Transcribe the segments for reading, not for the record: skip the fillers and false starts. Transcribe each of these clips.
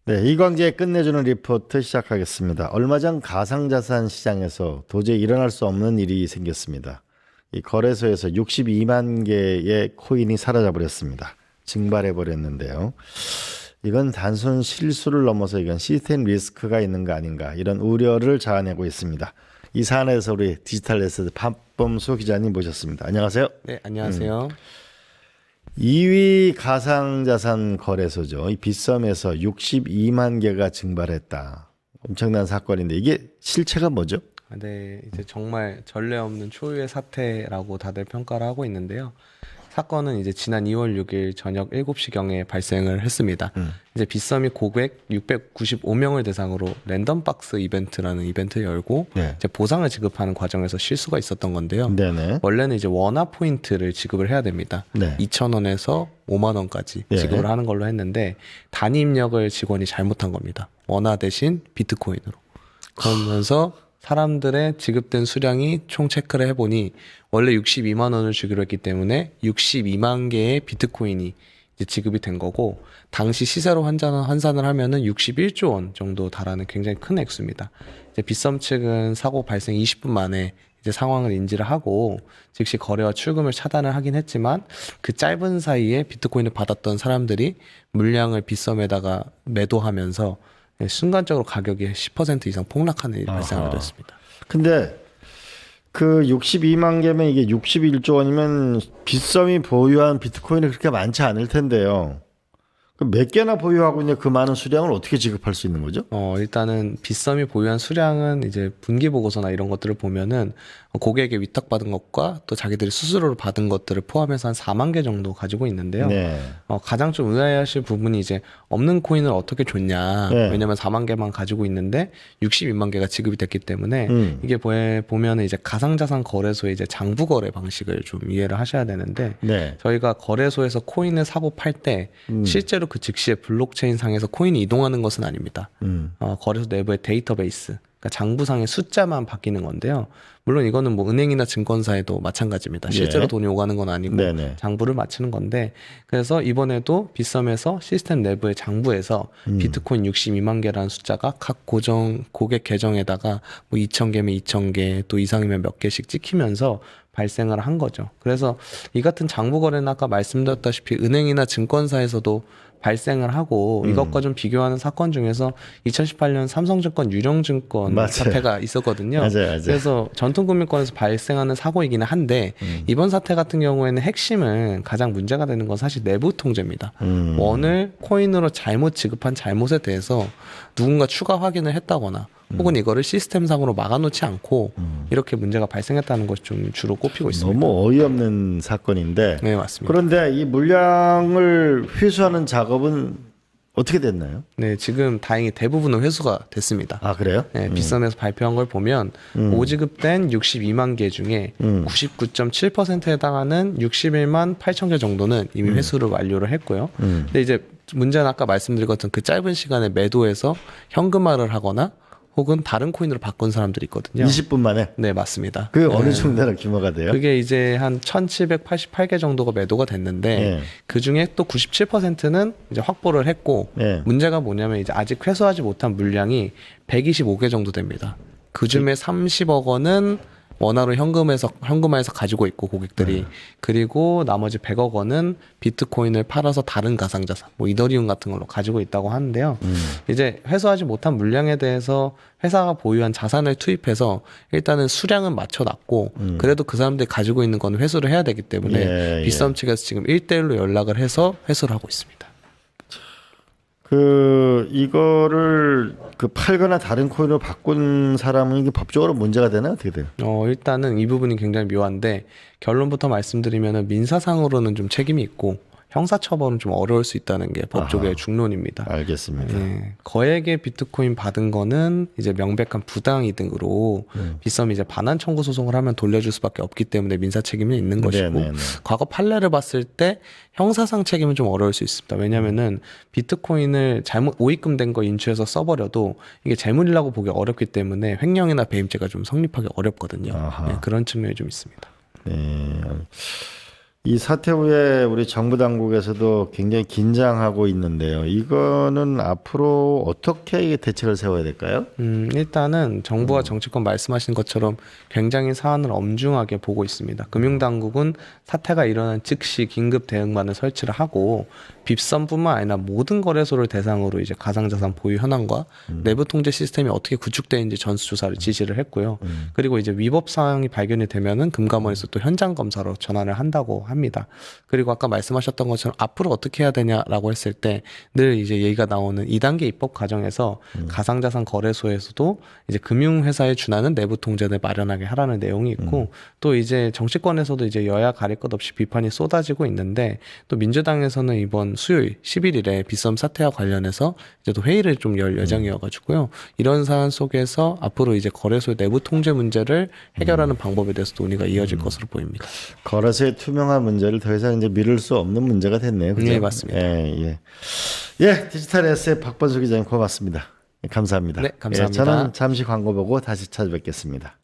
네, 이광재 끝내주는 리포트 시작하겠습니다. 얼마 전 가상자산 시장에서 도저히 일어날 수 없는 일이 생겼습니다. 이 거래소에서 62만 개의 코인이 사라져버렸습니다. 증발해버렸는데요. 이건 단순 실수를 넘어서 이건 시스템 리스크가 있는 거 아닌가 이런 우려를 자아내고 있습니다. 이 사안에서 우리 디지털에셋 박범수 기자님 모셨습니다. 안녕하세요. 네, 안녕하세요. 2위 가상자산 거래소죠. 이 빗썸에서 62만 개가 증발했다. 엄청난 사건인데 이게 실체가 뭐죠? 네, 이제 정말 전례 없는 초유의 사태라고 다들 평가를 하고 있는데요. 사건은 이제 지난 2월 6일 저녁 7시경에 발생을 했습니다. 이제 빗썸이 고객 695명을 대상으로 랜덤박스 이벤트라는 이벤트를 열고 네. 이제 보상을 지급하는 과정에서 실수가 있었던 건데요. 네네. 원래는 이제 원화 포인트를 지급을 해야 됩니다. 네. 2,000원에서 5만 원까지 네. 지급을 하는 걸로 했는데 단위 입력을 직원이 잘못한 겁니다. 원화 대신 비트코인으로. 그러면서 사람들의 지급된 수량이 총 체크를 해보니 원래 62만 원을 주기로 했기 때문에 62만 개의 비트코인이 이제 지급이 된 거고 당시 시세로 환산을 하면은 61조 원 정도 달하는 굉장히 큰 액수입니다. 이제 빗썸 측은 사고 발생 20분 만에 이제 상황을 인지를 하고 즉시 거래와 출금을 차단을 하긴 했지만 그 짧은 사이에 비트코인을 받았던 사람들이 물량을 빗썸에다가 매도하면서 순간적으로 가격이 10% 이상 폭락하는 일이 발생하게 됐습니다. 근데 그 62만 개면 이게 61조 원이면 빗썸이 보유한 비트코인이 그렇게 많지 않을 텐데요. 그럼 몇 개나 보유하고 있는 그 많은 수량을 어떻게 지급할 수 있는 거죠? 일단은 빗썸이 보유한 수량은 이제 분기 보고서나 이런 것들을 보면은 고객에게 위탁받은 것과 또 자기들이 수수료를 받은 것들을 포함해서 한 4만 개 정도 가지고 있는데요. 네. 가장 좀 의아해하실 부분이 이제 없는 코인을 어떻게 줬냐. 네. 왜냐면 4만 개만 가지고 있는데 62만 개가 지급이 됐기 때문에 이게 보면은 이제 가상자산 거래소의 이제 장부 거래 방식을 좀 이해를 하셔야 되는데 네. 저희가 거래소에서 코인을 사고 팔 때 실제로 그 즉시에 블록체인 상에서 코인이 이동하는 것은 아닙니다. 거래소 내부의 데이터베이스, 그러니까 장부상의 숫자만 바뀌는 건데요. 물론 이거는 뭐 은행이나 증권사에도 마찬가지입니다. 실제로 예. 돈이 오가는 건 아니고 네네. 장부를 맞추는 건데 그래서 이번에도 빗썸에서 시스템 내부의 장부에서 비트코인 62만 개라는 숫자가 각 고객 계정에다가 뭐 2,000개면 2,000개 또 이상이면 몇 개씩 찍히면서 발생을 한 거죠. 그래서 이 같은 장부 거래는 아까 말씀드렸다시피 은행이나 증권사에서도 발생을 하고 이것과 좀 비교하는 사건 중에서 2018년 삼성증권 유령증권 맞아요. 사태가 있었거든요. 맞아요. 그래서 전통금융권에서 발생하는 사고이기는 한데 이번 사태 같은 경우에는 핵심은 가장 문제가 되는 건 사실 내부 통제입니다. 원을 코인으로 잘못 지급한 잘못에 대해서 누군가 추가 확인을 했다거나 혹은 이거를 시스템상으로 막아놓지 않고 이렇게 문제가 발생했다는 것이 좀 주로 꼽히고 있습니다. 너무 어이없는 사건인데. 네, 맞습니다. 그런데 이 물량을 회수하는 작업은 어떻게 됐나요? 네, 지금 다행히 대부분은 회수가 됐습니다. 아, 그래요? 네, 빗썸에서 발표한 걸 보면 오지급된 62만 개 중에 99.7%에 해당하는 61만 8천 개 정도는 이미 회수를 완료를 했고요. 근데 이제 문제는 아까 말씀드린 것처럼 그 짧은 시간에 매도해서 현금화를 하거나 혹은 다른 코인으로 바꾼 사람들이 있거든요. 20분 만에? 네, 맞습니다. 그게 어느 정도나 규모가 돼요? 그게 이제 한 1,788개 정도가 매도가 됐는데 네. 그 중에 또 97%는 이제 확보를 했고 네. 문제가 뭐냐면 이제 아직 회수하지 못한 물량이 125개 정도 됩니다. 그 중에 30억 원은 원화로 현금화해서 가지고 있고 고객들이 그리고 나머지 100억 원은 비트코인을 팔아서 다른 가상자산, 뭐 이더리움 같은 걸로 가지고 있다고 하는데요. 이제 회수하지 못한 물량에 대해서 회사가 보유한 자산을 투입해서 일단은 수량은 맞춰놨고 그래도 그 사람들이 가지고 있는 건 회수를 해야 되기 때문에 예, 빗썸 측에서 지금 1대1로 연락을 해서 회수를 하고 있습니다. 이거를 팔거나 다른 코인으로 바꾼 사람은 이게 법적으로 문제가 되나 어떻게 돼요? 일단은 이 부분이 굉장히 묘한데 결론부터 말씀드리면은 민사상으로는 좀 책임이 있고 형사처벌은 좀 어려울 수 있다는 게 법조계의 중론입니다. 알겠습니다. 네, 거액의 비트코인 받은 거는 이제 명백한 부당이득으로 빗썸이 이제 반환 청구 소송을 하면 돌려줄 수밖에 없기 때문에 민사 책임은 있는 것이고 네네네. 과거 판례를 봤을 때 형사상 책임은 좀 어려울 수 있습니다. 왜냐하면은 비트코인을 잘못 오입금된 거 인출해서 써버려도 이게 재물이라고 보기 어렵기 때문에 횡령이나 배임죄가 좀 성립하기 어렵거든요. 네, 그런 측면이 좀 있습니다. 네. 이 사태 후에 우리 정부 당국에서도 굉장히 긴장하고 있는데요. 이거는 앞으로 어떻게 대책을 세워야 될까요? 일단은 정부와 정치권 말씀하신 것처럼 굉장히 사안을 엄중하게 보고 있습니다. 금융당국은 사태가 일어난 즉시 긴급 대응만을 설치를 하고 빕선뿐만 아니라 모든 거래소를 대상으로 이제 가상자산 보유 현황과 내부 통제 시스템이 어떻게 구축되어 있는지 전수조사를 지시를 했고요. 그리고 이제 위법 사항이 발견이 되면은 금감원에서 또 현장 검사로 전환을 한다고 합니다. 그리고 아까 말씀하셨던 것처럼 앞으로 어떻게 해야 되냐라고 했을 때 늘 이제 얘기가 나오는 2단계 입법 과정에서 가상자산 거래소에서도 이제 금융회사에 준하는 내부 통제를 마련하게 하라는 내용이 있고 또 이제 정치권에서도 이제 여야 가릴 것 없이 비판이 쏟아지고 있는데 또 민주당에서는 이번 수요일 11일에 빗썸 사태와 관련해서 이제 또 회의를 좀 열 예정이어가지고요. 이런 사안 속에서 앞으로 이제 거래소의 내부 통제 문제를 해결하는 방법에 대해서 논의가 이어질 것으로 보입니다. 거래소의 투명한 문제를 더 이상 이제 미룰 수 없는 문제가 됐네요. 그죠? 네, 맞습니다. 예, 디지털 에세이 박범수 기자님 고맙습니다. 감사합니다. 네, 감사합니다. 저는 잠시 광고 보고 다시 찾아뵙겠습니다.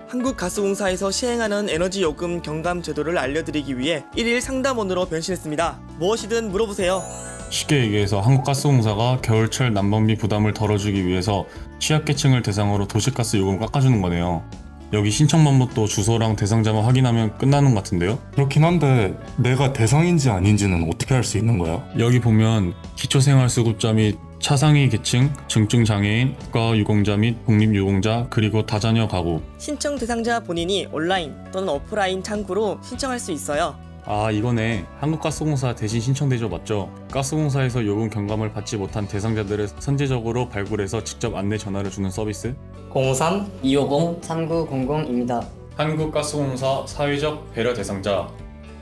한국가스공사에서 시행하는 에너지 요금 경감 제도를 알려드리기 위해 1일 상담원으로 변신했습니다. 무엇이든 물어보세요. 쉽게 얘기해서 한국가스공사가 겨울철 난방비 부담을 덜어주기 위해서 취약계층을 대상으로 도시가스 요금을 깎아주는 거네요. 여기 신청 방법도 주소랑 대상자만 확인하면 끝나는 것 같은데요? 그렇긴 한데 내가 대상인지 아닌지는 어떻게 알 수 있는 거야? 여기 보면 기초생활수급자 및 차상위 계층, 증증장애인, 국가유공자 및 독립유공자, 그리고 다자녀 가구. 신청 대상자 본인이 온라인 또는 오프라인 창구로 신청할 수 있어요. 아, 이거네. 한국가스공사 대신 신청대조 맞죠? 가스공사에서 요금 경감을 받지 못한 대상자들을 선제적으로 발굴해서 직접 안내 전화를 주는 서비스? 053-250-3900입니다. 한국가스공사 사회적 배려 대상자.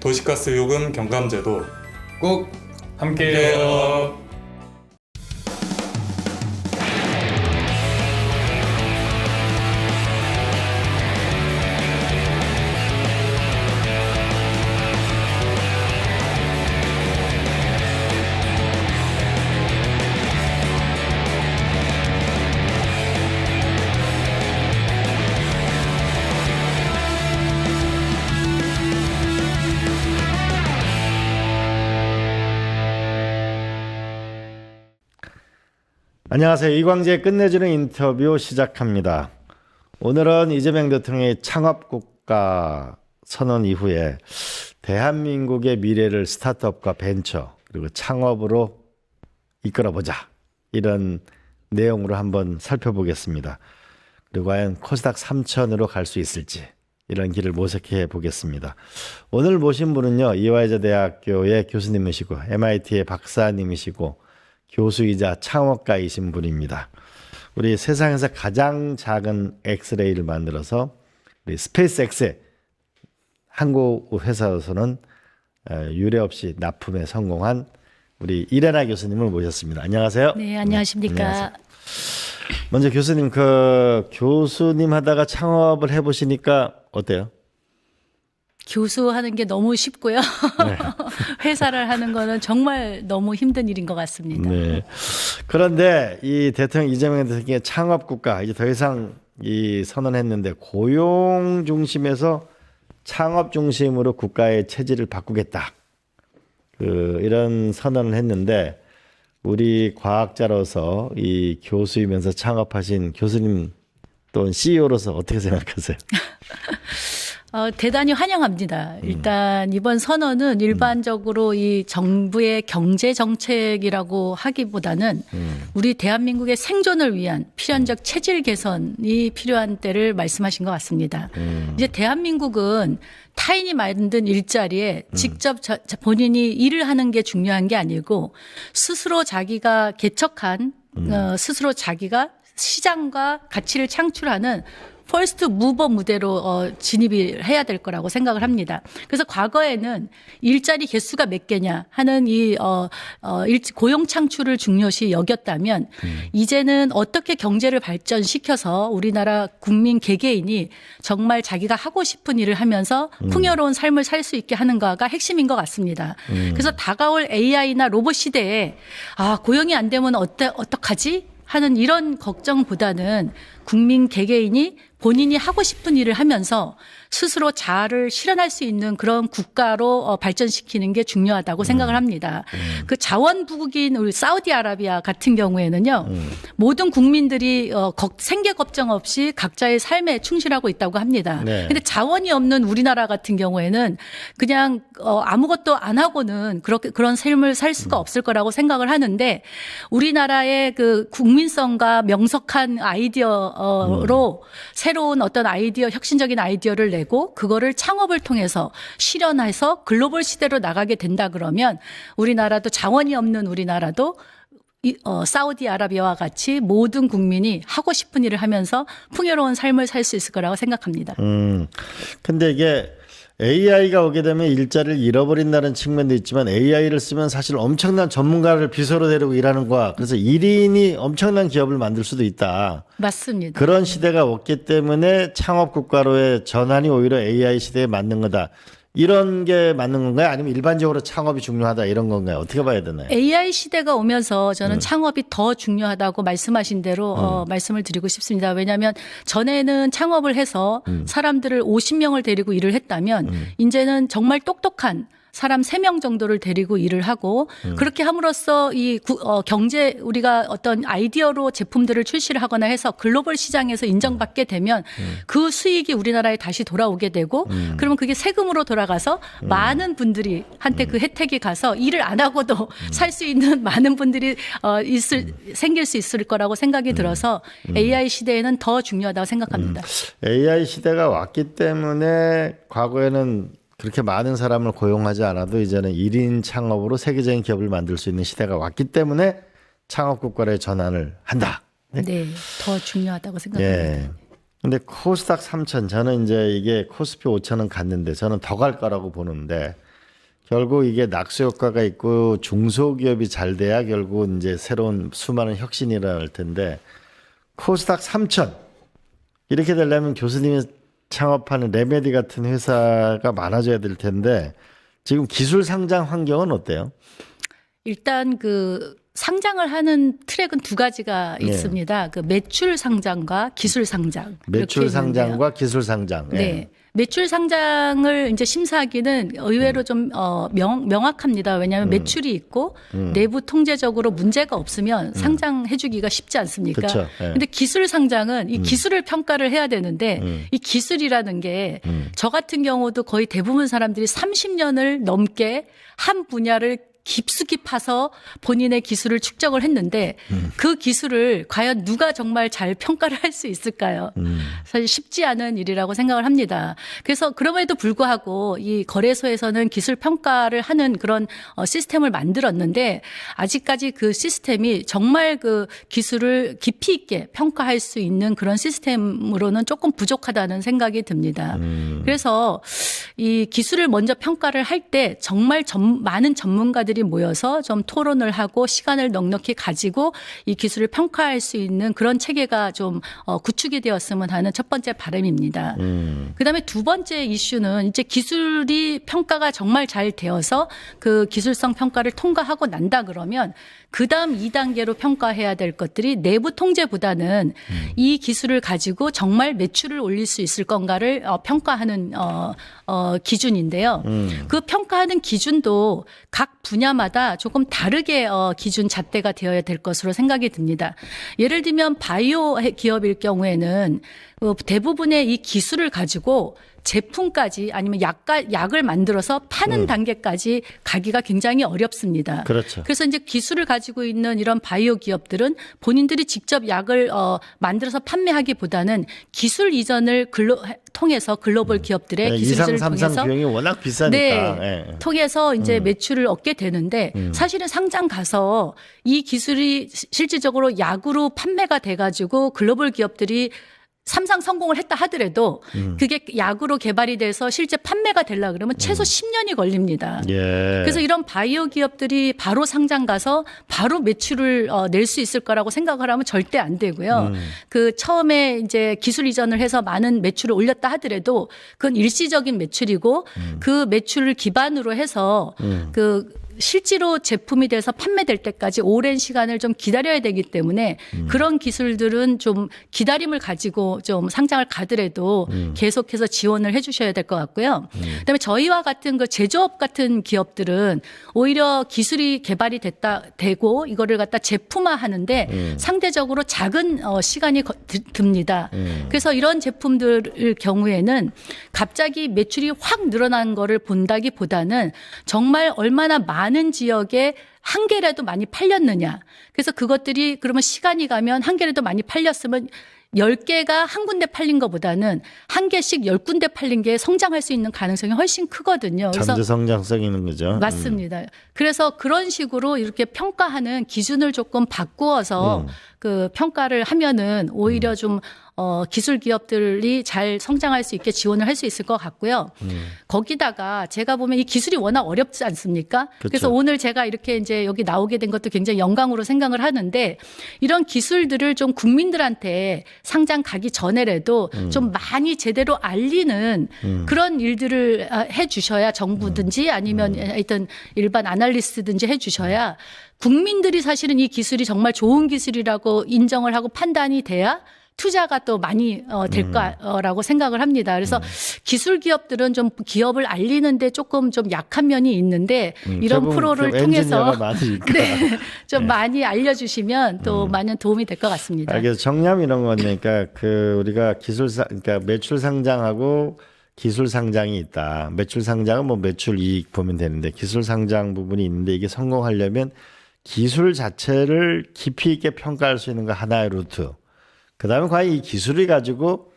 도시가스 요금 경감제도 꼭 함께해요. 안녕하세요. 이광재의 끝내주는 인터뷰 시작합니다. 오늘은 이재명 대통령의 창업국가 선언 이후에 대한민국의 미래를 스타트업과 벤처 그리고 창업으로 이끌어보자 이런 내용으로 한번 살펴보겠습니다. 그리고 과연 코스닥 3천으로 갈 수 있을지 이런 길을 모색해 보겠습니다. 오늘 모신 분은요. 이화여자 대학교의 교수님이시고 MIT의 박사님이시고 교수이자 창업가이신 분입니다. 우리 세상에서 가장 작은 엑스레이를 만들어서 우리 스페이스X의 한국 회사에서는 유례없이 납품에 성공한 우리 이레나 교수님을 모셨습니다. 안녕하세요. 네, 안녕하십니까. 네, 안녕하세요. 먼저 교수님, 교수님 하다가 창업을 해보시니까 어때요? 교수하는 게 너무 쉽고요. 네. 회사를 하는 거는 정말 너무 힘든 일인 것 같습니다. 네. 그런데 이 대통령 이재명 대통령의 창업국가 이제 더 이상 이 선언했는데 고용 중심에서 창업 중심으로 국가의 체질을 바꾸겠다. 이런 선언을 했는데 우리 과학자로서 이 교수이면서 창업하신 교수님 또는 CEO로서 어떻게 생각하세요? 대단히 환영합니다. 일단 이번 선언은 일반적으로 이 정부의 경제 정책이라고 하기보다는 우리 대한민국의 생존을 위한 필연적 체질 개선이 필요한 때를 말씀하신 것 같습니다. 이제 대한민국은 타인이 만든 일자리에 직접 본인이 일을 하는 게 중요한 게 아니고 스스로 자기가 개척한 스스로 자기가 시장과 가치를 창출하는 퍼스트 무버 무대로 진입을 해야 될 거라고 생각을 합니다. 그래서 과거에는 일자리 개수가 몇 개냐 하는 이 고용 창출을 중요시 여겼다면 이제는 어떻게 경제를 발전시켜서 우리나라 국민 개개인이 정말 자기가 하고 싶은 일을 하면서 풍요로운 삶을 살 수 있게 하는가가 핵심인 것 같습니다. 그래서 다가올 AI나 로봇 시대에 고용이 안 되면 어떡하지? 하는 이런 걱정보다는 국민 개개인이 본인이 하고 싶은 일을 하면서 스스로 자아를 실현할 수 있는 그런 국가로 발전시키는 게 중요하다고 생각을 합니다. 그 자원부국인 우리 사우디아라비아 같은 경우에는요. 모든 국민들이 생계 걱정 없이 각자의 삶에 충실하고 있다고 합니다. 네. 근데 자원이 없는 우리나라 같은 경우에는 그냥 아무것도 안 하고는 그런 삶을 살 수가 없을 거라고 생각을 하는데 우리나라의 그 국민성과 명석한 아이디어로 새로운 어떤 혁신적인 아이디어를 내고 그거를 창업을 통해서 실현해서 글로벌 시대로 나가게 된다 그러면 우리나라도 자원이 없는 우리나라도 사우디아라비아와 같이 모든 국민이 하고 싶은 일을 하면서 풍요로운 삶을 살 수 있을 거라고 생각합니다. 근데 이게 AI가 오게 되면 일자리를 잃어버린다는 측면도 있지만 AI를 쓰면 사실 엄청난 전문가를 비서로 데리고 일하는 거야. 그래서 1인이 엄청난 기업을 만들 수도 있다. 맞습니다. 그런 시대가 왔기 때문에 창업 국가로의 전환이 오히려 AI 시대에 맞는 거다. 이런 게 맞는 건가요? 아니면 일반적으로 창업이 중요하다 이런 건가요? 어떻게 봐야 되나요? AI 시대가 오면서 저는 창업이 더 중요하다고 말씀하신 대로 말씀을 드리고 싶습니다. 왜냐하면 전에는 창업을 해서 사람들을 50명을 데리고 일을 했다면 이제는 정말 똑똑한 사람 3명 정도를 데리고 일을 하고 그렇게 함으로써 이 경제 우리가 어떤 아이디어로 제품들을 출시를 하거나 해서 글로벌 시장에서 인정받게 되면 그 수익이 우리나라에 다시 돌아오게 되고 그러면 그게 세금으로 돌아가서 많은 분들이 한테 그 혜택이 가서 일을 안 하고도 살 수 있는 많은 분들이 생길 수 있을 거라고 생각이 들어서 AI 시대에는 더 중요하다고 생각합니다. AI 시대가 왔기 때문에 과거에는 그렇게 많은 사람을 고용하지 않아도 이제는 1인 창업으로 세계적인 기업을 만들 수 있는 시대가 왔기 때문에 창업 국가로의 전환을 한다. 네, 더 중요하다고 생각합니다. 예. 근데 코스닥 3천 저는 이제 이게 코스피 5천은 갔는데 저는 더 갈 거라고 보는데 결국 이게 낙수 효과가 있고 중소기업이 잘 돼야 결국 이제 새로운 수많은 혁신이 일어날 텐데 코스닥 3천 이렇게 되려면 교수님이 창업하는 레메디 같은 회사가 많아져야 될 텐데 지금 기술 상장 환경은 어때요? 일단 그 상장을 하는 트랙은 2가지가 있습니다. 그 매출 상장과 기술 상장. 매출 이렇게 있는데요. 상장과 기술 상장. 예. 네. 매출 상장을 이제 심사하기는 의외로 좀 명확합니다. 왜냐하면 매출이 있고 내부 통제적으로 문제가 없으면 상장해주기가 쉽지 않습니까? 그쵸. 예. 근데 기술 상장은 이 기술을 평가를 해야 되는데 이 기술이라는 게 저 같은 경우도 거의 대부분 사람들이 30년을 넘게 한 분야를 깊숙이 파서 본인의 기술을 축적을 했는데 그 기술을 과연 누가 정말 잘 평가를 할 수 있을까요? 사실 쉽지 않은 일이라고 생각을 합니다. 그래서 그럼에도 불구하고 이 거래소에서는 기술 평가를 하는 그런 시스템을 만들었는데 아직까지 그 시스템이 정말 그 기술을 깊이 있게 평가할 수 있는 그런 시스템으로는 조금 부족하다는 생각이 듭니다. 그래서 이 기술을 먼저 평가를 할 때 정말 많은 전문가들이 모여서 좀 토론을 하고 시간을 넉넉히 가지고 이 기술을 평가할 수 있는 그런 체계가 좀 구축이 되었으면 하는 첫 번째 바람입니다. 그다음에 두 번째 이슈는 이제 기술이 평가가 정말 잘 되어서 그 기술성 평가를 통과하고 난다 그러면 그다음 2단계로 평가해야 될 것들이 내부 통제보다는 이 기술을 가지고 정말 매출을 올릴 수 있을 건가를 평가하는 기준인데요. 그 평가하는 기준도 각 분야마다 조금 다르게 기준 잣대가 되어야 될 것으로 생각이 듭니다. 예를 들면 바이오 기업일 경우에는 대부분의 이 기술을 가지고 제품까지 아니면 약을 만들어서 파는 단계까지 가기가 굉장히 어렵습니다. 그렇죠. 그래서 이제 기술을 가지고 있는 이런 바이오 기업들은 본인들이 직접 약을 만들어서 판매하기보다는 기술 이전을 통해서 글로벌 기업들의 기술 2상, 이전을 3상 통해서 비용이 워낙 비싸니까. 네, 예. 통해서 이제 매출을 얻게 되는데 사실은 상장 가서 이 기술이 실질적으로 약으로 판매가 돼가지고 글로벌 기업들이 3상 성공을 했다 하더라도 그게 약으로 개발이 돼서 실제 판매가 되려고 그러면 최소 10년이 걸립니다. 예. 그래서 이런 바이오 기업들이 바로 상장 가서 바로 매출을 낼 수 있을 거라고 생각을 하면 절대 안 되고요. 그 처음에 이제 기술 이전을 해서 많은 매출을 올렸다 하더라도 그건 일시적인 매출이고 그 매출을 기반으로 해서 그 실제로 제품이 돼서 판매될 때까지 오랜 시간을 좀 기다려야 되기 때문에 그런 기술들은 좀 기다림을 가지고 좀 상장을 가더라도 계속해서 지원을 해 주셔야 될 것 같고요. 그다음에 저희와 같은 그 제조업 같은 기업들은 오히려 기술이 개발이 되고 이거를 갖다 제품화 하는데 상대적으로 작은 시간이 듭니다. 그래서 이런 제품들 경우에는 갑자기 매출이 확 늘어난 거를 본다기보다는 정말 얼마나 많은 지역에 한 개라도 많이 팔렸느냐. 그래서 그것들이 그러면 시간이 가면 한 개라도 많이 팔렸으면 10개가 한 군데 팔린 것보다는 한 개씩 10군데 팔린 게 성장할 수 있는 가능성이 훨씬 크거든요. 그래서 잠재 성장성이 있는 거죠. 맞습니다. 그래서 그런 식으로 이렇게 평가하는 기준을 조금 바꾸어서 그 평가를 하면은 오히려 좀 기술 기업들이 잘 성장할 수 있게 지원을 할 수 있을 것 같고요. 거기다가 제가 보면 이 기술이 워낙 어렵지 않습니까? 그렇죠. 그래서 오늘 제가 이렇게 이제 여기 나오게 된 것도 굉장히 영광으로 생각을 하는데 이런 기술들을 좀 국민들한테 상장 가기 전에라도 좀 많이 제대로 알리는 그런 일들을 해 주셔야 정부든지 아니면 하여튼 일반 아날리스트든지 해 주셔야 국민들이 사실은 이 기술이 정말 좋은 기술이라고 인정을 하고 판단이 돼야 투자가 또 많이 될 거라고 생각을 합니다. 그래서 기술 기업들은 좀 기업을 알리는데 조금 좀 약한 면이 있는데 이런 대부분 프로를 그 통해서 엔지니어가 많으니까. 네, 좀 많이 알려주시면 또 많은 도움이 될 것 같습니다. 그래서 정량 이런 거니까 그 우리가 그러니까 매출 상장하고 기술 상장이 있다. 매출 상장은 뭐 매출 이익 보면 되는데 기술 상장 부분이 있는데 이게 성공하려면 기술 자체를 깊이 있게 평가할 수 있는 거 하나의 루트. 그다음에 과연 이 기술을 가지고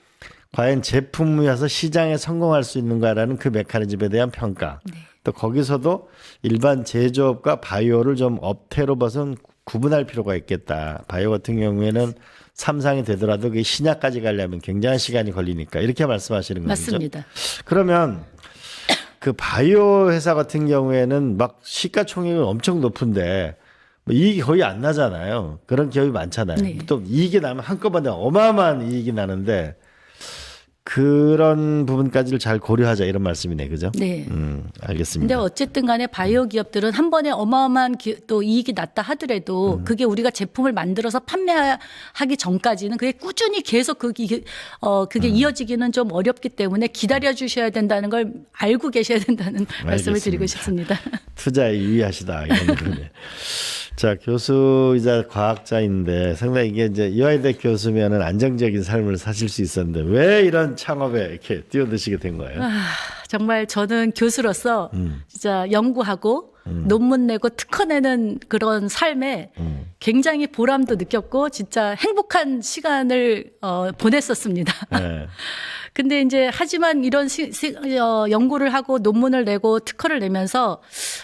과연 제품이어서 시장에 성공할 수 있는가라는 그 메커니즘에 대한 평가. 또 거기서도 일반 제조업과 바이오를 좀 업태로 봐서는 구분할 필요가 있겠다. 바이오 같은 경우에는 삼상이 되더라도 그 신약까지 가려면 굉장한 시간이 걸리니까 이렇게 말씀하시는 거죠. 맞습니다. 그러면 그 바이오 회사 같은 경우에는 막 시가총액은 엄청 높은데 뭐 이익이 거의 안 나잖아요. 그런 기업이 많잖아요. 네. 또 이익이 나면 한꺼번에 어마어마한 이익이 나는데 그런 부분까지를 잘 고려하자 이런 말씀이네, 그죠? 네. 알겠습니다. 근데 어쨌든 간에 바이오 기업들은 한 번에 어마어마한 또 이익이 났다 하더라도 그게 우리가 제품을 만들어서 판매하기 전까지는 그게 꾸준히 계속 그게 이어지기는 좀 어렵기 때문에 기다려 주셔야 된다는 걸 알고 계셔야 된다는 말씀을 드리고 싶습니다. 투자에 유의하시다. 이런 거네. 자, 교수이자 과학자인데 상당히 이게 이제 이화여대 교수면은 안정적인 삶을 사실 수 있었는데 왜 이런 창업에 이렇게 뛰어드시게 된 거예요? 정말 저는 교수로서 진짜 연구하고 논문 내고 특허 내는 그런 삶에 굉장히 보람도 느꼈고 진짜 행복한 시간을 보냈었습니다. 네. 근데 이제 하지만 이런 연구를 하고 논문을 내고 특허를 내면서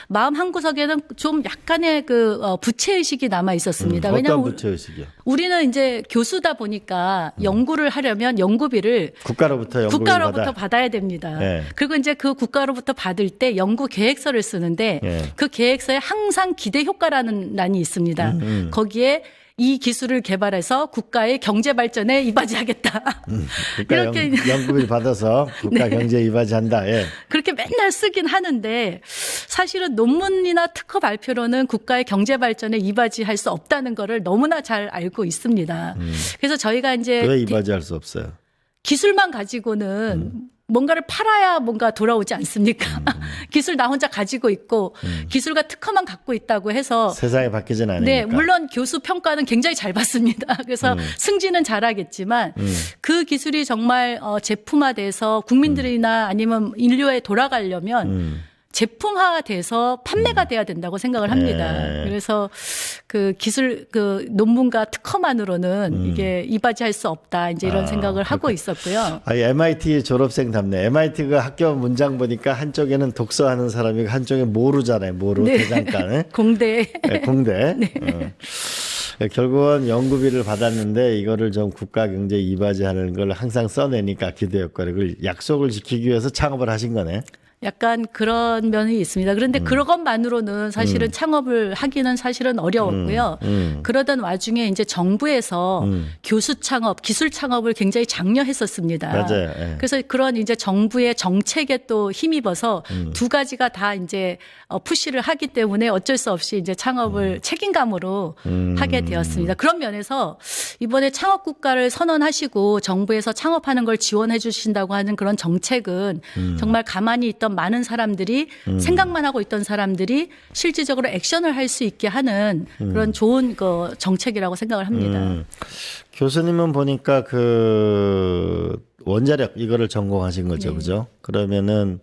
마음 한구석에는 좀 약간의 그 부채의식이 남아 있었습니다. 어떤 왜냐하면 부채의식이요? 우리는 이제 교수다 보니까 연구를 하려면 연구비를 국가로부터 연구비를 국가로부터 받아야 됩니다. 네. 그리고 이제 그 국가로부터 받을 때 연구 계획서를 쓰는데 네. 그 계획서에 항상 기대 효과라는 란이 있습니다. 거기에 이 기술을 개발해서 국가의 경제 발전에 이바지하겠다. 국가 이렇게 연구비를 받아서 국가 경제에 이바지한다. 예. 그렇게 맨날 쓰긴 하는데 사실은 논문이나 특허 발표로는 국가의 경제 발전에 이바지할 수 없다는 거를 너무나 잘 알고 있습니다. 그래서 저희가 이제 왜 이바지할 수 없어요? 기술만 가지고는 뭔가를 팔아야 뭔가 돌아오지 않습니까? 기술 나 혼자 가지고 있고 기술과 특허만 갖고 있다고 해서 세상이 바뀌진 않으니까. 네, 물론 교수 평가는 굉장히 잘 받습니다. 그래서 승진은 잘하겠지만 그 기술이 정말 제품화돼서 국민들이나 아니면 인류에 돌아가려면 제품화돼서 판매가 돼야 된다고 생각을 합니다. 네. 그래서 그 기술 그 논문과 특허만으로는 이게 이바지할 수 없다. 이제 이런 생각을 하고 있었고요. 아, MIT 졸업생 답네. MIT 그 학교 문장 보니까 한쪽에는 독서하는 사람이고 한쪽에 모루잖아요. 모루 네. 대장간. 공대. 네, 공대. 결국은 연구비를 받았는데 이거를 좀 국가 경제 이바지하는 걸 항상 써내니까 기대 효과를 약속을 지키기 위해서 창업을 하신 거네. 약간 그런 면이 있습니다. 그런데 그것만으로는 사실은 창업을 하기는 사실은 어려웠고요. 그러던 와중에 이제 정부에서 교수 창업, 기술 창업을 굉장히 장려했었습니다. 맞아요. 예. 그래서 그런 이제 정부의 정책에 또 힘입어서 두 가지가 다 이제 푸시를 하기 때문에 어쩔 수 없이 이제 창업을 책임감으로 하게 되었습니다. 그런 면에서 이번에 창업 국가를 선언하시고 정부에서 창업하는 걸 지원해 주신다고 하는 그런 정책은 정말 가만히 있던 많은 사람들이 생각만 하고 있던 사람들이 실질적으로 액션을 할 수 있게 하는 그런 좋은 그 정책이라고 생각을 합니다. 교수님은 보니까 그 원자력 이거를 전공하신 거죠, 네. 그죠? 그러면은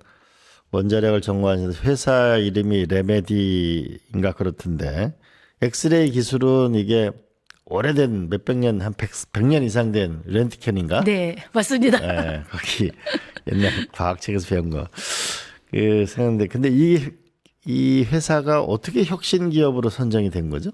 원자력을 전공하셔서 회사 이름이 레메디인가 그렇던데 엑스레이 기술은 이게 오래된 몇백 년, 한 100년 이상 된 렌트겐인가? 네, 맞습니다. 네, 거기 옛날 과학책에서 배운 거. 그 생각인데, 근데 이 회사가 어떻게 혁신 기업으로 선정이 된 거죠?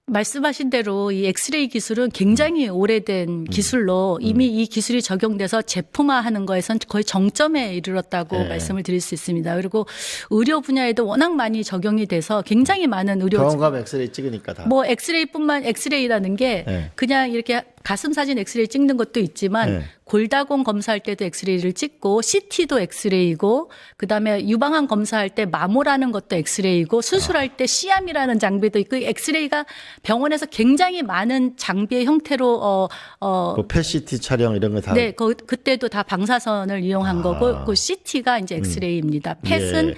말씀하신 대로 이 엑스레이 기술은 굉장히 오래된 기술로 이미 이 기술이 적용돼서 제품화하는 거에선 거의 정점에 이르렀다고 네. 말씀을 드릴 수 있습니다. 그리고 의료 분야에도 워낙 많이 적용이 돼서 굉장히 많은 의료 병원 가면 엑스레이 찍으니까 다. 뭐 엑스레이라는 게 네. 그냥 이렇게 가슴 사진 엑스레이 찍는 것도 있지만 네. 골다공 검사할 때도 엑스레이를 찍고 CT도 엑스레이고 그다음에 유방암 검사할 때 마모라는 것도 엑스레이고 수술할 때 시암이라는 장비도 있고 엑스레이가 병원에서 굉장히 많은 장비의 형태로 뭐 펫CT 촬영 이런 거 다. 네, 그때도 다 방사선을 이용한 거고 그 CT가 이제 엑스레이입니다. 펫은 예.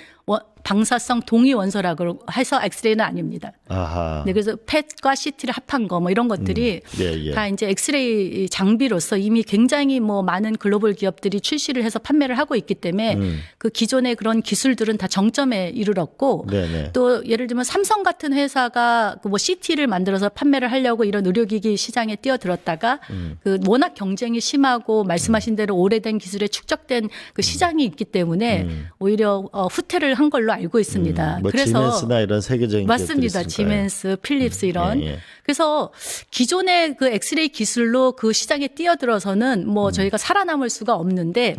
방사성 동위 원소라고 해서 엑스레이는 아닙니다. 아하. 네, 그래서 펫과 CT를 합한 거 뭐 이런 것들이 예, 예. 다 이제 엑스레이 장비로서 이미 굉장히 뭐 많은 글로벌 기업들이 출시를 해서 판매를 하고 있기 때문에 그 기존의 그런 기술들은 다 정점에 이르렀고 네네. 또 예를 들면 삼성 같은 회사가 그 뭐 CT를 만들어서 판매를 하려고 이런 의료기기 시장에 뛰어들었다가 그 워낙 경쟁이 심하고 말씀하신 대로 오래된 기술에 축적된 그 시장이 있기 때문에 오히려 후퇴를 한 걸로 알고 있습니다. 뭐 지멘스나 이런 세계적인 맞습니다. 기업들이 있을 거예요. 지멘스, 필립스 이런. 예, 예. 그래서 기존의 그 엑스레이 기술로 그 시장에 뛰어들어서는 뭐 저희가 살아남을 수가 없는데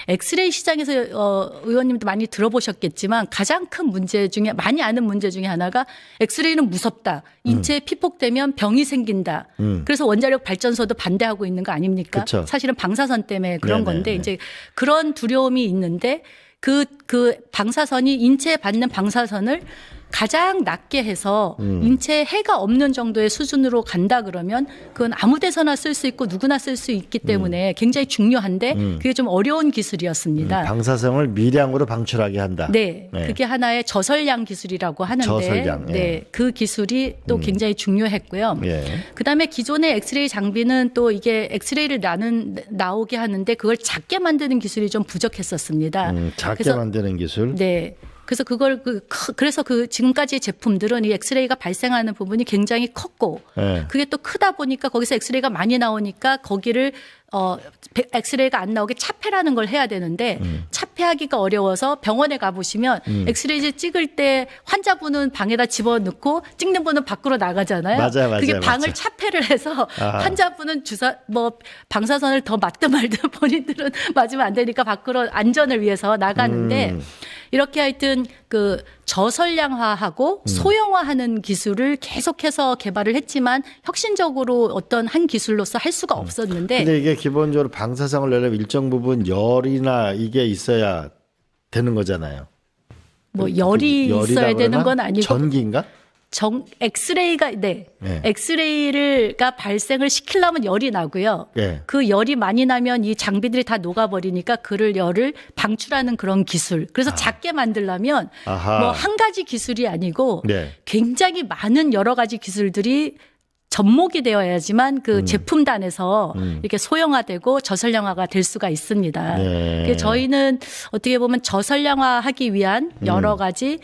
엑스레이 시장에서 의원님도 많이 들어보셨겠지만 가장 큰 문제 중에 많이 아는 문제 중에 하나가 엑스레이는 무섭다. 인체에 피폭되면 병이 생긴다. 그래서 원자력 발전소도 반대하고 있는 거 아닙니까? 그쵸. 사실은 방사선 때문에 그런 네네, 건데 네. 이제 그런 두려움이 있는데 그 방사선이 인체에 받는 방사선을 가장 낮게 해서 인체에 해가 없는 정도의 수준으로 간다 그러면 그건 아무 데서나 쓸 수 있고 누구나 쓸 수 있기 때문에 굉장히 중요한데 그게 좀 어려운 기술이었습니다. 방사성을 미량으로 방출하게 한다. 네, 네. 그게 하나의 저설량 기술이라고 하는데 저설량, 예. 네, 그 기술이 또 굉장히 중요했고요. 예. 그다음에 기존의 엑스레이 장비는 또 이게 엑스레이를 나오게 하는데 그걸 작게 만드는 기술이 좀 부족했었습니다. 작게 그래서 만드는 기술. 네. 그래서 그걸 그래서 그 지금까지의 제품들은 이 엑스레이가 발생하는 부분이 굉장히 컸고 예. 그게 또 크다 보니까 거기서 엑스레이가 많이 나오니까 거기를 엑스레이가 안 나오게 차폐라는 걸 해야 되는데 차폐하기가 어려워서 병원에 가보시면 엑스레이 찍을 때 환자분은 방에다 집어넣고 찍는 분은 밖으로 나가잖아요. 맞아요. 그게 방을 맞아요. 차폐를 해서 아하. 환자분은 방사선을 더 맞든 말든 본인들은 맞으면 안 되니까 밖으로 안전을 위해서 나가는데 이렇게 하여튼 그 저설량화하고 소형화하는 기술을 계속해서 개발을 했지만 혁신적으로 어떤 한 기술로서 할 수가 없었는데 근데 이게 기본적으로 방사성을 내려면 일정 부분 열이나 이게 있어야 되는 거잖아요. 뭐 열이 열이라고 있어야 되는 그러나? 건 아니고 전기인가? 엑스레이가 네. 엑스레이가 발생을 시키려면 열이 나고요. 예. 그 열이 많이 나면 이 장비들이 다 녹아버리니까 열을 방출하는 그런 기술. 그래서 작게 만들려면 아하. 뭐 한 가지 기술이 아니고 네. 굉장히 많은 여러 가지 기술들이 접목이 되어야지만 그 제품단에서 이렇게 소형화되고 저설량화가 될 수가 있습니다. 네. 그래서 저희는 어떻게 보면 저설량화하기 위한 여러 가지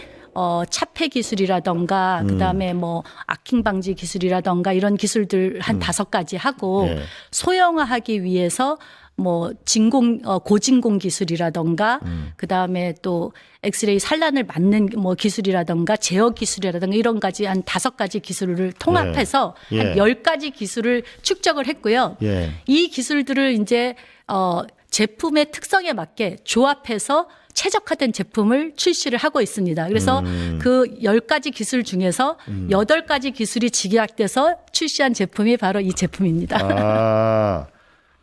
차폐 기술이라던가 그다음에 뭐 아킹 방지 기술이라던가 이런 기술들 한 5가지 하고 네. 소형화하기 위해서 뭐 고진공 기술이라던가 그다음에 또 엑스레이 산란을 막는 뭐 기술이라던가 제어 기술이라던가 이런 가지 한 5가지 기술을 통합해서 예. 한 10가지 기술을 축적을 했고요. 예. 이 기술들을 이제 제품의 특성에 맞게 조합해서 최적화된 제품을 출시를 하고 있습니다. 그래서 그 10가지 기술 중에서 8가지 기술이 집약돼서 출시한 제품이 바로 이 제품입니다. 아,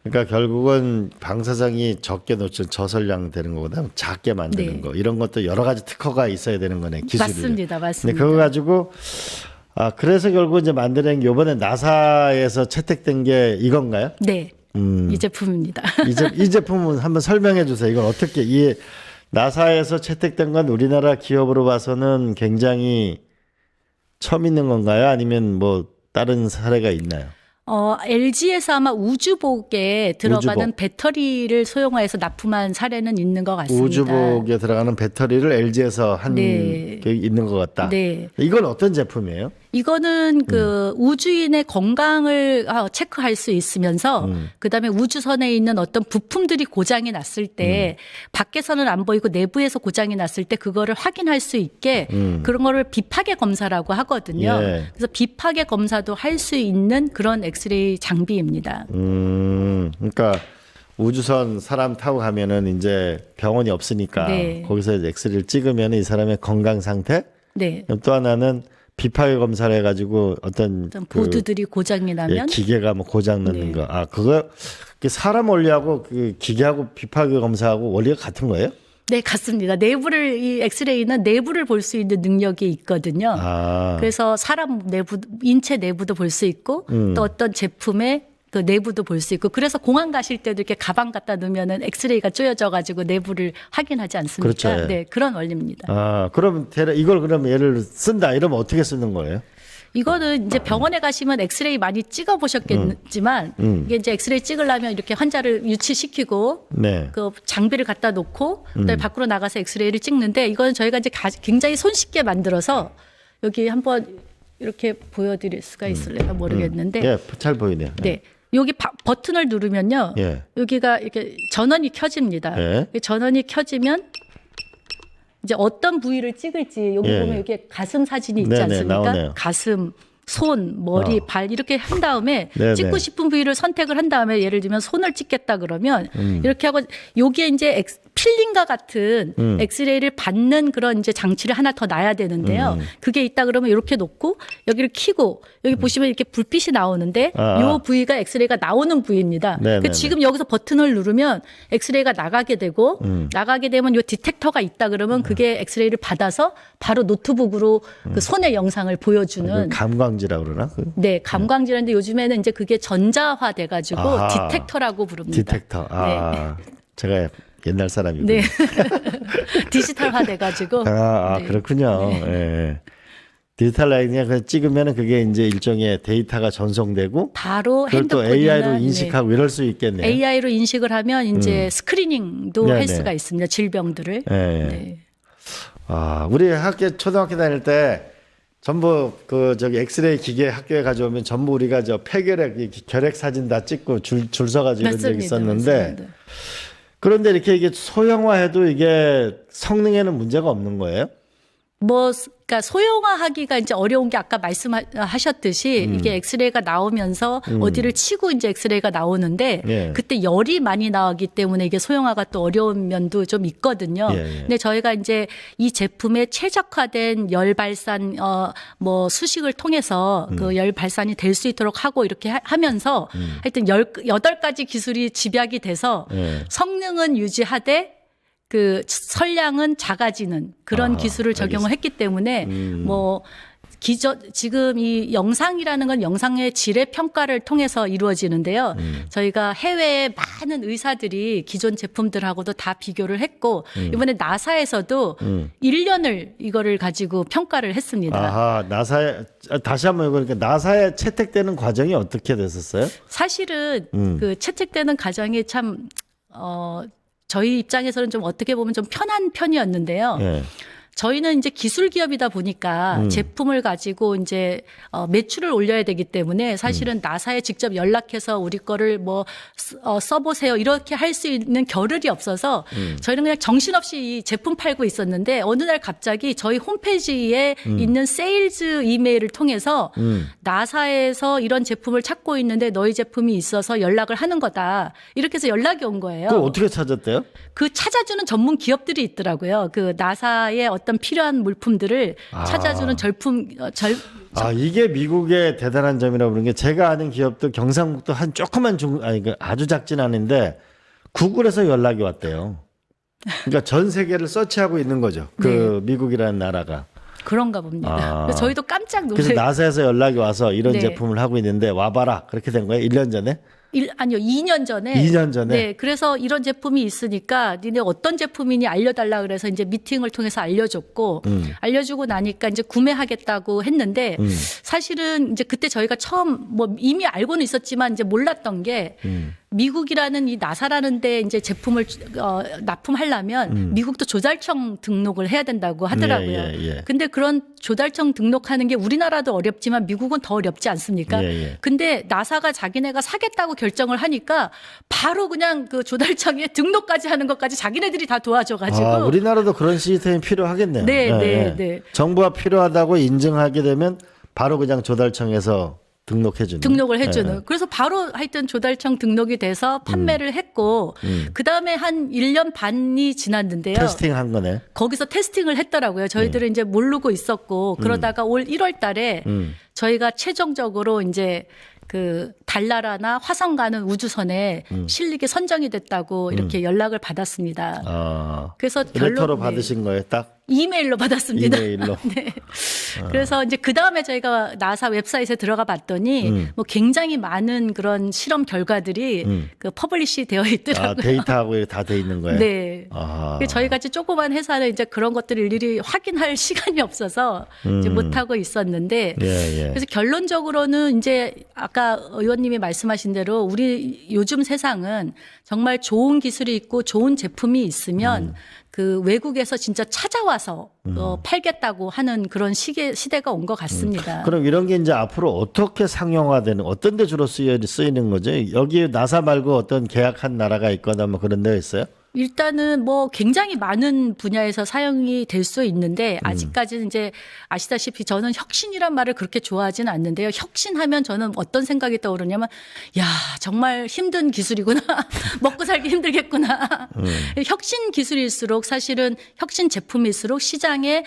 그러니까 결국은 방사성이 적게 노출 저설량 되는 것보다 작게 만드는 네. 거 이런 것도 여러 가지 특허가 있어야 되는 거네 기술이. 맞습니다. 근데 맞습니다. 그거 가지고 그래서 결국 이제 만들어낸 게 이번에 나사에서 채택된 게 이건가요? 네. 이 제품입니다. 이 제품은 한번 설명해 주세요. 이건 어떻게 이 나사에서 채택된 건 우리나라 기업으로 봐서는 굉장히 처음 있는 건가요? 아니면 뭐 다른 사례가 있나요? LG에서 아마 우주복에 들어가는 우주복. 배터리를 소형화해서 납품한 사례는 있는 것 같습니다. 우주복에 들어가는 배터리를 LG에서 한 네. 게 있는 것 같다. 네. 이건 어떤 제품이에요? 이거는 그 우주인의 건강을 체크할 수 있으면서 그다음에 우주선에 있는 어떤 부품들이 고장이 났을 때 밖에서는 안 보이고 내부에서 고장이 났을 때 그거를 확인할 수 있게 그런 거를 비파괴 검사라고 하거든요. 예. 그래서 비파괴 검사도 할 수 있는 그런 엑스레이 장비입니다. 그러니까 우주선 사람 타고 가면은 이제 병원이 없으니까 네. 거기서 엑스레이를 찍으면 이 사람의 건강 상태. 네. 또 하나는 비파괴 검사를 해가지고 어떤 보드들이 고장이 나면 기계가 뭐 고장 나는 네. 거. 그거 사람 원리하고 그 기계하고 비파괴 검사하고 원리가 같은 거예요? 네, 같습니다. 내부를 이 엑스레이는 내부를 볼 수 있는 능력이 있거든요. 그래서 사람 내부, 인체 내부도 볼 수 있고 또 어떤 제품의 그 내부도 볼 수 있고 그래서 공항 가실 때도 이렇게 가방 갖다 놓으면은 엑스레이가 쪼여져 가지고 내부를 확인하지 않습니까? 그렇죠. 예. 네, 그런 원리입니다. 그럼 이걸 그럼 예를 쓴다 이러면 어떻게 쓰는 거예요? 이거는 이제 병원에 가시면 엑스레이 많이 찍어 보셨겠지만 이게 이제 엑스레이 찍으려면 이렇게 환자를 유치시키고 네. 그 장비를 갖다 놓고 그다음에 밖으로 나가서 엑스레이를 찍는데 이거는 저희가 이제 굉장히 손쉽게 만들어서 여기 한번 이렇게 보여드릴 수가 있을래나 모르겠는데 예, 잘 보이네요. 네. 여기 버튼을 누르면요. 예. 여기가 이렇게 전원이 켜집니다. 예. 전원이 켜지면 이제 어떤 부위를 찍을지 여기 예. 보면 여기 가슴 사진이 있지 네네, 않습니까? 나오네요. 가슴, 손, 머리, 발 이렇게 한 다음에 네네. 찍고 싶은 부위를 선택을 한 다음에 예를 들면 손을 찍겠다 그러면 이렇게 하고 여기에 이제 필링과 같은 엑스레이를 받는 그런 이제 장치를 하나 더 놔야 되는데요. 그게 있다 그러면 이렇게 놓고 여기를 켜고 여기 보시면 이렇게 불빛이 나오는데 이 부위가 엑스레이가 나오는 부위입니다. 네네네. 지금 여기서 버튼을 누르면 엑스레이가 나가게 되고 나가게 되면 이 디텍터가 있다 그러면 그게 엑스레이를 받아서 바로 노트북으로 그 손의 영상을 보여주는 감광지라고 그러나? 네, 감광질인데 요즘에는 이제 그게 전자화 돼가지고 아하. 디텍터라고 부릅니다. 디텍터. 제가 옛날 사람이고. 네. 디지털화 돼가지고. 네. 그렇군요. 예. 디지털 라인이 그냥 찍으면 그게 이제 일종의 데이터가 전송되고 바로 그걸 또 핸드폰이나 AI로 인식하고 이럴 수 있겠네요. AI로 인식을 하면 이제 스크리닝도 네네. 할 수가 있습니다. 질병들을. 예. 네. 우리 초등학교 다닐 때 전부 엑스레이 기계 학교에 가져오면 전부 우리가 폐결핵 결핵 사진 다 찍고 줄 서가지고 이런 적이 있었는데 맞습니다. 그런데 이렇게 이게 소형화해도 이게 성능에는 문제가 없는 거예요? 그러니까 소형화하기가 이제 어려운 게 아까 말씀하셨듯이 이게 엑스레이가 나오면서 어디를 치고 이제 엑스레이가 나오는데 예. 그때 열이 많이 나오기 때문에 이게 소형화가 또 어려운 면도 좀 있거든요. 예. 근데 저희가 이제 이 제품에 최적화된 열 발산 수식을 통해서 그 열 발산이 될 수 있도록 하고 이렇게 하면서 하여튼 8가지 기술이 집약이 돼서 예. 성능은 유지하되 그 선량은 작아지는 그런 기술을 적용을 했기 때문에 지금 이 영상이라는 건 영상의 질의 평가를 통해서 이루어지는데요. 저희가 해외의 많은 의사들이 기존 제품들하고도 다 비교를 했고 이번에 나사에서도 1년을 이거를 가지고 평가를 했습니다. 나사에 다시 한번 그러니까 나사에 채택되는 과정이 어떻게 됐었어요? 사실은 그 채택되는 과정이 참 저희 입장에서는 좀 어떻게 보면 좀 편한 편이었는데요. 예. 저희는 이제 기술 기업이다 보니까 제품을 가지고 이제 매출을 올려야 되기 때문에 사실은 나사에 직접 연락해서 우리 거를 뭐 써보세요 이렇게 할 수 있는 겨를이 없어서 저희는 그냥 정신없이 이 제품 팔고 있었는데 어느 날 갑자기 저희 홈페이지에 있는 세일즈 이메일을 통해서 나사에서 이런 제품을 찾고 있는데 너희 제품이 있어서 연락을 하는 거다 이렇게 해서 연락이 온 거예요. 그걸 어떻게 찾았대요? 그 찾아주는 전문 기업들이 있더라고요. 그 나사의 어떤 필요한 물품들을 찾아주는 이게 미국의 대단한 점이라고 그러는 게 제가 아는 기업도 경상북도 한 조그만 아주 작진 않은데 구글에서 연락이 왔대요. 그러니까 전 세계를 서치하고 있는 거죠. 그 미국이라는 나라가. 그런가 봅니다. 그래서 저희도 깜짝 놀랐어요. 그래서 나사에서 연락이 와서 이런 네. 제품을 하고 있는데 와봐라. 그렇게 된 거예요? 1년 전에? 아니요, 2년 전에. 2년 전에? 네, 그래서 이런 제품이 있으니까 니네 어떤 제품이니 알려달라 그래서 이제 미팅을 통해서 알려줬고, 알려주고 나니까 이제 구매하겠다고 했는데, 사실은 이제 그때 저희가 처음 뭐 이미 알고는 있었지만 이제 몰랐던 게, 미국이라는 이 나사라는 데 이제 제품을 납품하려면 미국도 조달청 등록을 해야 된다고 하더라고요. 예. 근데 그런 조달청 등록하는 게 우리나라도 어렵지만 미국은 더 어렵지 않습니까? 예. 근데 나사가 자기네가 사겠다고 결정을 하니까 바로 그냥 그 조달청에 등록까지 하는 것까지 자기네들이 다 도와줘가지고. 우리나라도 그런 시스템이 필요하겠네요. 네. 정부가 필요하다고 인증하게 되면 바로 그냥 조달청에서 등록을 해주는. 그래서 바로 하여튼 조달청 등록이 돼서 판매를 했고 그다음에 한 1년 반이 지났는데요. 테스팅한 거네. 거기서 테스팅을 했더라고요. 저희들은 이제 모르고 있었고 그러다가 올 1월 달에 저희가 최종적으로 이제 그 달나라나 화성 가는 우주선에 실리게 선정이 됐다고 이렇게 연락을 받았습니다. 그래서 레터로 네. 받으신 거예요, 딱? 이메일로 받았습니다. 이메일로. 네. 그래서 이제 그 다음에 저희가 나사 웹사이트에 들어가 봤더니 뭐 굉장히 많은 그런 실험 결과들이 그 퍼블리시 되어 있더라고요. 데이터하고 다 돼 있는 거예요? 네. 저희 같이 조그만 회사는 이제 그런 것들을 일일이 확인할 시간이 없어서 이제 못 하고 있었는데 예. 그래서 결론적으로는 이제 아까 의원님이 말씀하신 대로 우리 요즘 세상은 정말 좋은 기술이 있고 좋은 제품이 있으면 그 외국에서 진짜 찾아와서 팔겠다고 하는 그런 시대가 온 것 같습니다. 그럼 이런 게 이제 앞으로 어떻게 상용화되는, 어떤 데 주로 쓰이는 거죠? 여기 나사 말고 어떤 계약한 나라가 있거나 뭐 그런 데가 있어요? 일단은 뭐 굉장히 많은 분야에서 사용이 될 수 있는데 아직까지는 이제 아시다시피 저는 혁신이란 말을 그렇게 좋아하지는 않는데요. 혁신하면 저는 어떤 생각이 떠오르냐면 야 정말 힘든 기술이구나. 먹고 살기 힘들겠구나. 혁신 기술일수록 사실은 혁신 제품일수록 시장에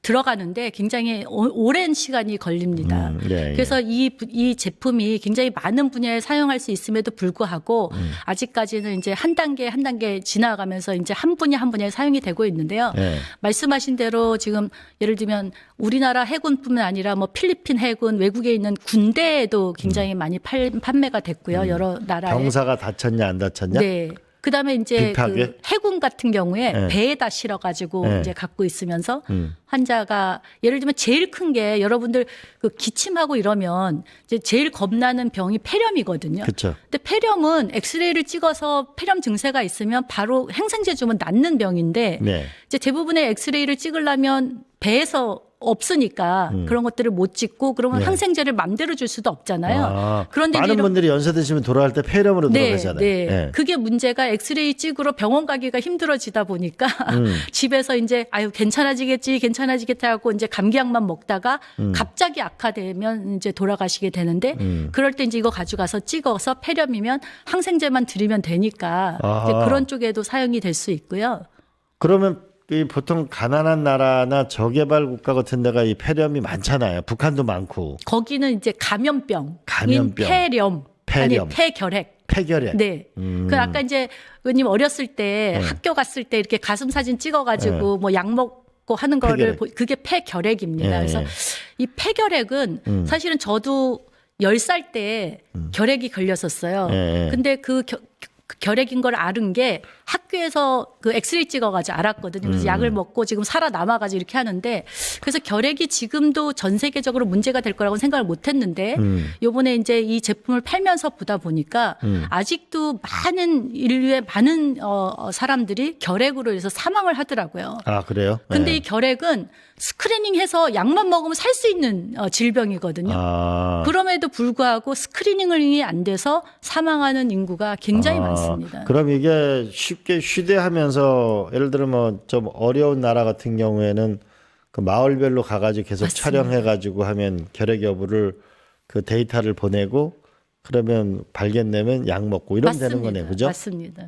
들어가는데 굉장히 오랜 시간이 걸립니다. 그래서 이 제품이 굉장히 많은 분야에 사용할 수 있음에도 불구하고 아직까지는 이제 한 단계 지나가면서 이제 한 분야에 사용이 되고 있는데요. 말씀하신 대로 지금 예를 들면 우리나라 해군뿐만 아니라 뭐 필리핀 해군, 외국에 있는 군대에도 굉장히 많이 판매가 됐고요. 여러 나라에. 병사가 다쳤냐 안 다쳤냐? 네. 그다음에 이제 그 해군 같은 경우에 배에다 실어가지고 이제 갖고 있으면서 환자가 예를 들면 제일 큰 게 여러분들 그 기침하고 이러면 이제 제일 겁나는 병이 폐렴이거든요. 그렇죠. 근데 폐렴은 엑스레이를 찍어서 폐렴 증세가 있으면 바로 항생제 주면 낫는 병인데 이제 대부분의 엑스레이를 찍으려면 배에서 없으니까 그런 것들을 못 찍고 그러면 항생제를 맘대로 줄 수도 없잖아요. 그런데 많은 분들이 연세 드시면 돌아갈 때 폐렴으로 돌아가잖아요. 네. 그게 문제가 엑스레이 찍으러 병원 가기가 힘들어지다 보니까 집에서 이제 아유 괜찮아지겠지 하고 이제 감기약만 먹다가 갑자기 악화되면 이제 돌아가시게 되는데 그럴 때 이제 이거 가져가서 찍어서 폐렴이면 항생제만 드리면 되니까 이제 그런 쪽에도 사용이 될 수 있고요. 그러면 이 보통 가난한 나라나 저개발 국가 같은 데가 이 폐렴이 많잖아요. 북한도 많고. 거기는 이제 감염병. 폐렴. 아니 폐결핵. 네. 그 아까 이제 의원님 어렸을 때 학교 갔을 때 이렇게 가슴 사진 찍어가지고 뭐 약 먹고 하는 거를 그게 폐결핵입니다. 그래서 이 폐결핵은 사실은 저도 10살 때 결핵이 걸렸었어요. 근데 그 그 결핵인 걸 아는 게 학교에서 그 엑스레이 찍어가지고 알았거든요. 그래서 약을 먹고 지금 살아남아가지고 이렇게 하는데 그래서 결핵이 지금도 전 세계적으로 문제가 될 거라고 생각을 못했는데 요번에 이제 이 제품을 팔면서 보다 보니까 아직도 많은 인류의 많은 사람들이 결핵으로 해서 사망을 하더라고요. 아, 그래요? 근데 네. 이 결핵은 스크리닝해서 약만 먹으면 살 수 있는 질병이거든요. 아. 그럼에도 불구하고 스크리닝이 안 돼서 사망하는 인구가 굉장히 많습니다. 그럼 이게 쉽게 휴대하면서 예를 들어 뭐 좀 어려운 나라 같은 경우에는 그 마을별로 가가지고 계속 맞습니다. 촬영해가지고 하면 결핵 여부를 그 데이터를 보내고 그러면 발견되면 약 먹고 이러면 되는 거네요, 그죠? 맞습니다.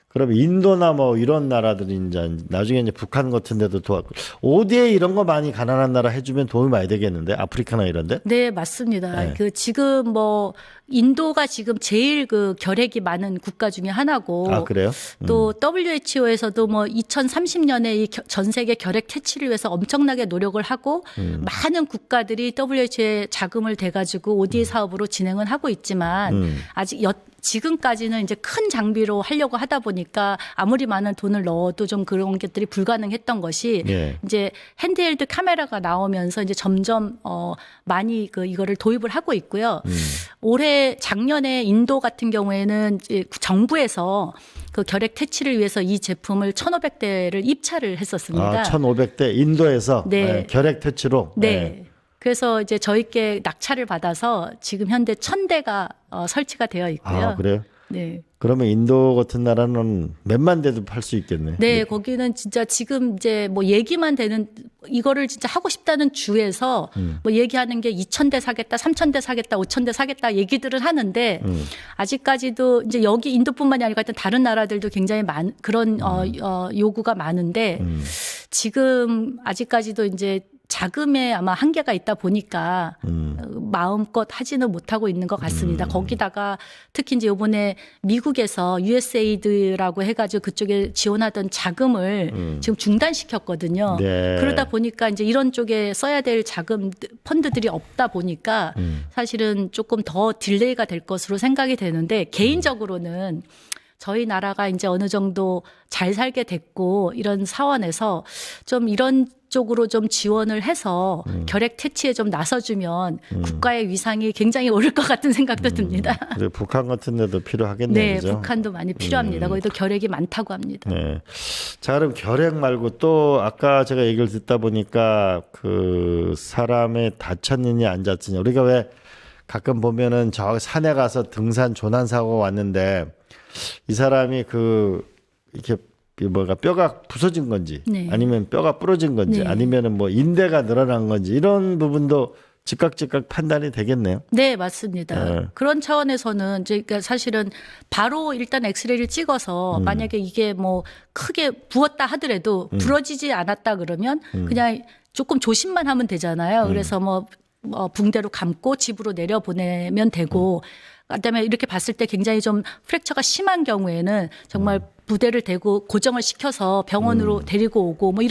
그럼 인도나 뭐 이런 나라들이 이제 나중에 이제 북한 같은 데도 도와 ODA 이런 거 많이 가난한 나라 해주면 도움이 많이 되겠는데 아프리카나 이런데? 네, 맞습니다. 네. 그 지금 뭐 인도가 지금 제일 그 결핵이 많은 국가 중에 하나고 아, 그래요? 또 WHO에서도 뭐 2030년에 이 전 세계 결핵 퇴치를 위해서 엄청나게 노력을 하고 많은 국가들이 WHO에 자금을 대가지고 ODA 사업으로 진행은 하고 있지만 아직 지금까지는 이제 큰 장비로 하려고 하다 보니까 아무리 많은 돈을 넣어도 좀 그런 것들이 불가능했던 것이 예. 이제 핸드헬드 카메라가 나오면서 이제 점점 많이 이거를 도입을 하고 있고요. 올해 작년에 인도 같은 경우에는 이제 정부에서 그 결핵 퇴치를 위해서 이 제품을 1,500대를 입찰을 했었습니다. 아, 1,500대 인도에서 네. 결핵 퇴치로. 네. 그래서 이제 저희께 낙찰을 받아서 지금 현재 1,000대가 설치가 되어 있고요. 아, 그래요? 네. 그러면 인도 같은 나라는 몇만 대도 팔 수 있겠네. 네, 거기는 진짜 지금 이제 뭐 얘기만 되는 이거를 진짜 하고 싶다는 주에서 뭐 얘기하는 게 2,000대 사겠다, 3,000대 사겠다, 5,000대 사겠다 얘기들을 하는데 아직까지도 이제 여기 인도뿐만이 아니라 하여튼 다른 나라들도 굉장히 그런 요구가 많은데 지금 아직까지도 이제 자금에 아마 한계가 있다 보니까 마음껏 하지는 못하고 있는 것 같습니다. 거기다가 특히 이제 이번에 미국에서 USAID라고 해가지고 그쪽에 지원하던 자금을 지금 중단시켰거든요. 네. 그러다 보니까 이제 이런 쪽에 써야 될 자금 펀드들이 없다 보니까 사실은 조금 더 딜레이가 될 것으로 생각이 되는데 개인적으로는 저희 나라가 이제 어느 정도 잘 살게 됐고 이런 사원에서 좀 이런 쪽으로 좀 지원을 해서 결핵 퇴치에 좀 나서주면 국가의 위상이 굉장히 오를 것 같은 생각도 듭니다. 그리고 북한 같은 데도 필요하겠네요. 네, 그죠? 북한도 많이 필요합니다. 거기도 결핵이 많다고 합니다. 네. 자, 그럼 결핵 말고 또 아까 제가 얘기를 듣다 보니까 그 사람의 다쳤느냐 안 다쳤느냐 우리가 왜 가끔 보면은 저 산에 가서 등산 조난 사고가 왔는데 이 사람이 이렇게 뭐가 뼈가 부서진 건지 네. 아니면 뼈가 부러진 건지 네. 아니면은 뭐 인대가 늘어난 건지 이런 부분도 즉각 판단이 되겠네요. 네, 맞습니다. 네. 그런 차원에서는 그러니까 사실은 바로 일단 엑스레이를 찍어서 만약에 이게 뭐 크게 부었다 하더라도 부러지지 않았다 그러면 그냥 조금 조심만 하면 되잖아요. 그래서 뭐 붕대로 감고 집으로 내려보내면 되고 그다음에 이렇게 봤을 때 굉장히 좀 프랙처가 심한 경우에는 정말 부대를 대고 고정을 시켜서 병원으로 데리고 오고 뭐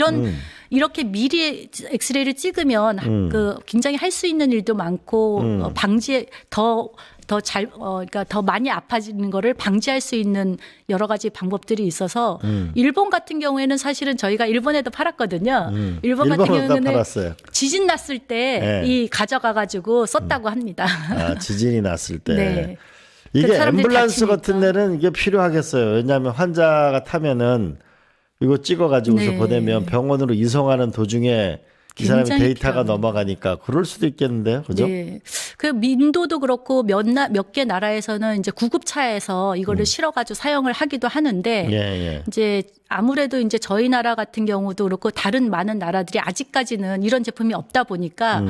이렇게 미리 엑스레이를 찍으면 그 굉장히 할 수 있는 일도 많고 방지에 그러니까 더 많이 아파지는 거를 방지할 수 있는 여러 가지 방법들이 있어서 일본 같은 경우에는 사실은 저희가 일본에도 팔았거든요. 일본 같은 일본에도 경우는 팔았어요. 지진 났을 때 이 가져가 가지고 썼다고 합니다. 아, 지진이 났을 때. 네. 이게 그 사람들이 앰뷸런스 다치니까. 같은 데는 이게 필요하겠어요. 왜냐하면 환자가 타면은 이거 찍어가지고서 네. 보내면 병원으로 이송하는 도중에 이 사람의 굉장히 데이터가 필요합니다. 넘어가니까 그럴 수도 있겠는데요. 그죠? 네. 그 인도도 그렇고 몇 개 나라에서는 이제 구급차에서 이거를 실어가지고 사용을 하기도 하는데 예, 예. 이제 아무래도 이제 저희 나라 같은 경우도 그렇고 다른 많은 나라들이 아직까지는 이런 제품이 없다 보니까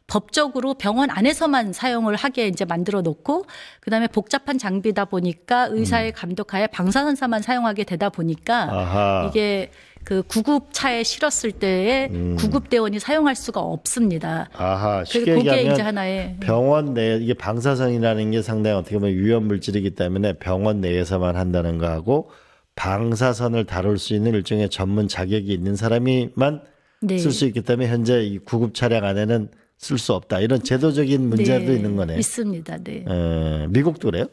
법적으로 병원 안에서만 사용을 하게 이제 만들어 놓고 그다음에 복잡한 장비다 보니까 의사의 감독하에 방사선사만 사용하게 되다 보니까 아하. 이게 그 구급차에 실었을 때에 구급대원이 사용할 수가 없습니다. 아하. 그래서 쉽게 그게 얘기하면 이제 하나의 병원 내 이게 방사선이라는 게 상당히 어떻게 보면 위험 물질이기 때문에 병원 내에서만 한다는 거하고 방사선을 다룰 수 있는 일종의 전문 자격이 있는 사람이만 네. 쓸 수 있기 때문에 현재 이 구급 차량 안에는 쓸 수 없다. 이런 제도적인 문제도 네, 있는 거네. 있습니다. 네. 미국도 그래요?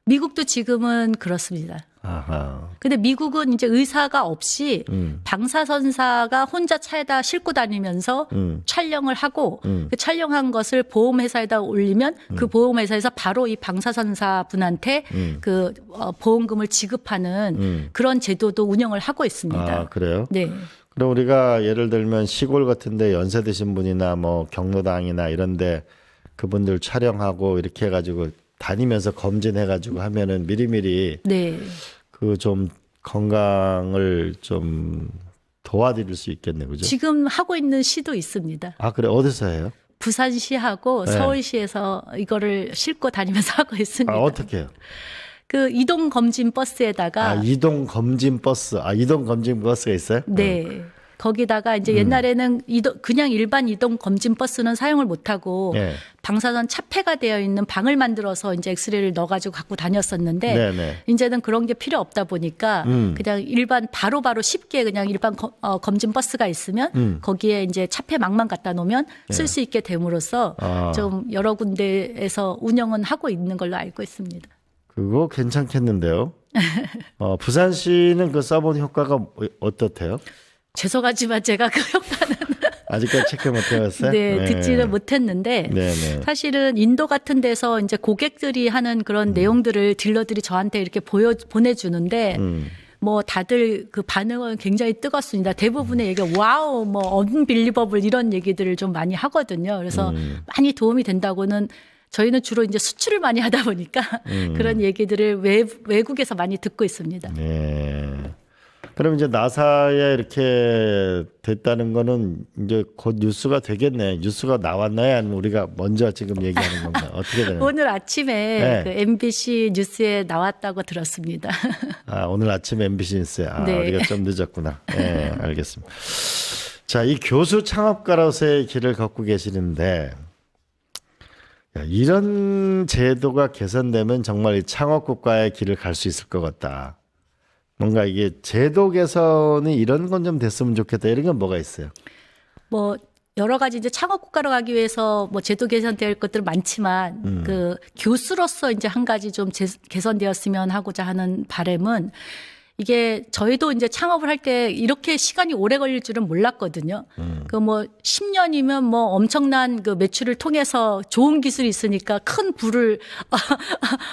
미국도 지금은 그렇습니다. 아하. 근데 미국은 이제 의사가 없이 방사선사가 혼자 차에다 싣고 다니면서 촬영을 하고 그 촬영한 것을 보험회사에다 올리면 그 보험회사에서 바로 이 방사선사 분한테 그 보험금을 지급하는 그런 제도도 운영을 하고 있습니다. 아, 그래요? 네. 그럼 우리가 예를 들면 시골 같은데 연세 드신 분이나 뭐 경로당이나 이런데 그분들 촬영하고 이렇게 해가지고 다니면서 검진해가지고 하면은 미리미리 네. 그 좀 건강을 좀 도와드릴 수 있겠네, 그죠? 지금 하고 있는 시도 있습니다. 아, 그래. 어디서 해요? 부산시하고 네. 서울시에서 이거를 싣고 다니면서 하고 있습니다. 아, 어떻게 해요? 그 이동 검진 버스에다가 아, 이동 검진 버스. 아, 이동 검진 버스가 있어요? 네. 거기다가 이제 옛날에는 그냥 일반 이동 검진 버스는 사용을 못 하고 네. 방사선 차폐가 되어 있는 방을 만들어서 이제 엑스레이를 넣어 가지고 갖고 다녔었는데 네네. 이제는 그런 게 필요 없다 보니까 그냥 일반 바로바로 쉽게 그냥 일반 검진 버스가 있으면 거기에 이제 차폐망만 갖다 놓으면 쓸 수 있게 됨으로써 아. 좀 여러 군데에서 운영은 하고 있는 걸로 알고 있습니다. 그거 괜찮겠는데요? 부산시는 그 써본 효과가 어떻대요? 죄송하지만 제가 그 효과는 아직까지 체크 못 해봤어요? 네, 듣지는 못했는데 네네. 사실은 인도 같은 데서 이제 고객들이 하는 그런 내용들을 딜러들이 저한테 이렇게 보내주는데 뭐 다들 그 반응은 굉장히 뜨겁습니다. 대부분의 얘기가 와우, 뭐 unbelievable 이런 얘기들을 좀 많이 하거든요. 그래서 많이 도움이 된다고는 저희는 주로 이제 수출을 많이 하다 보니까 그런 얘기들을 외국에서 많이 듣고 있습니다. 네. 그럼 이제 나사에 이렇게 됐다는 거는 이제 곧 뉴스가 되겠네. 뉴스가 나왔나요? 아니면 우리가 먼저 지금 얘기하는 건가요? 어떻게 되나요? 오늘 아침에 네. 그 MBC 뉴스에 나왔다고 들었습니다. 아, 오늘 아침 MBC 뉴스에. 아, 네. 우리가 좀 늦었구나. 네, 알겠습니다. 자, 이 교수 창업가로서의 길을 걷고 계시는데 야, 이런 제도가 개선되면 정말 이 창업국가의 길을 갈 수 있을 것 같다. 뭔가 이게 제도 개선이 이런 건 좀 됐으면 좋겠다. 이런 건 뭐가 있어요? 뭐 여러 가지 이제 창업 국가로 가기 위해서 뭐 제도 개선될 것들 많지만 그 교수로서 이제 한 가지 좀 개선되었으면 하고자 하는 바람은 이게 저희도 이제 창업을 할 때 이렇게 시간이 오래 걸릴 줄은 몰랐거든요. 그 뭐 10년이면 뭐 엄청난 그 매출을 통해서 좋은 기술이 있으니까 큰 부를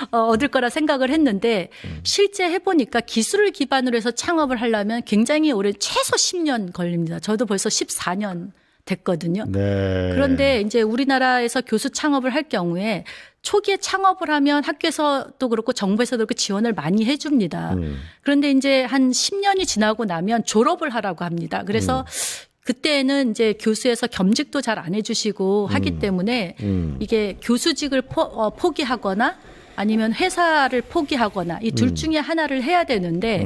얻을 거라 생각을 했는데 실제 해보니까 기술을 기반으로 해서 창업을 하려면 굉장히 오래 최소 10년 걸립니다. 저도 벌써 14년 됐거든요. 네. 그런데 이제 우리나라에서 교수 창업을 할 경우에 초기에 창업을 하면 학교에서도 그렇고 정부에서도 그렇고 지원을 많이 해줍니다. 그런데 이제 한 10년이 지나고 나면 졸업을 하라고 합니다. 그래서 그때는 이제 교수에서 겸직도 잘 안 해주시고 하기 때문에 이게 교수직을 포기하거나 아니면 회사를 포기하거나 이 둘 중에 하나를 해야 되는데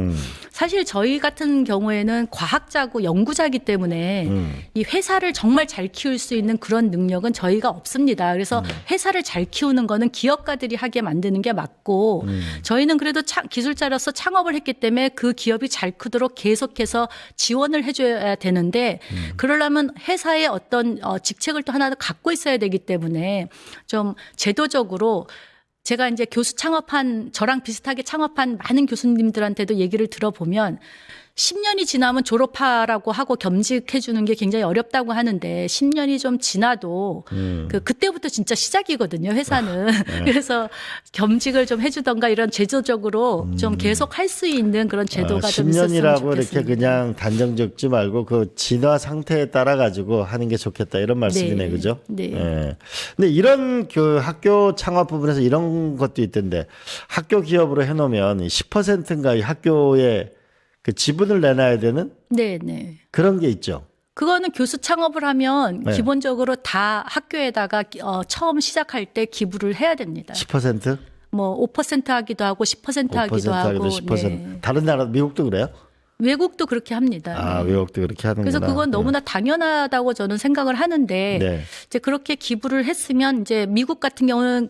사실 저희 같은 경우에는 과학자고 연구자이기 때문에 이 회사를 정말 잘 키울 수 있는 그런 능력은 저희가 없습니다. 그래서 회사를 잘 키우는 거는 기업가들이 하게 만드는 게 맞고 저희는 그래도 기술자로서 창업을 했기 때문에 그 기업이 잘 크도록 계속해서 지원을 해줘야 되는데 그러려면 회사의 어떤 직책을 또 하나 갖고 있어야 되기 때문에 좀 제도적으로 제가 이제 교수 창업한 저랑 비슷하게 창업한 많은 교수님들한테도 얘기를 들어보면 10년이 지나면 졸업하라고 하고 겸직해 주는 게 굉장히 어렵다고 하는데 10년이 좀 지나도 그때부터 진짜 시작이거든요, 회사는. 그래서 겸직을 좀 해주던가 이런 제도적으로 좀 계속 할 수 있는 그런 제도가 좀 있었으면 10년이라고 좋겠습니다. 이렇게 그냥 단정 적지 말고 그 진화 상태에 따라 가지고 하는 게 좋겠다 이런 말씀이네, 네. 그죠? 네. 예. 근데 이런 그 학교 창업 부분에서 이런 것도 있던데 학교 기업으로 해놓으면 10%인가 이 학교에 그 지분을 내놔야 되는 네. 그런 게 있죠. 그거는 교수 창업을 하면 네. 기본적으로 다 학교에다가 처음 시작할 때 기부를 해야 됩니다. 10%? 뭐 5% 하기도 하고 10% 5% 하기도 하고. 10%. 네. 다른 나라 미국도 그래요? 외국도 그렇게 합니다. 아, 네. 외국도 그렇게 하는구나. 그래서 그건 너무나 당연하다고 저는 생각을 하는데 네. 이제 그렇게 기부를 했으면 이제 미국 같은 경우는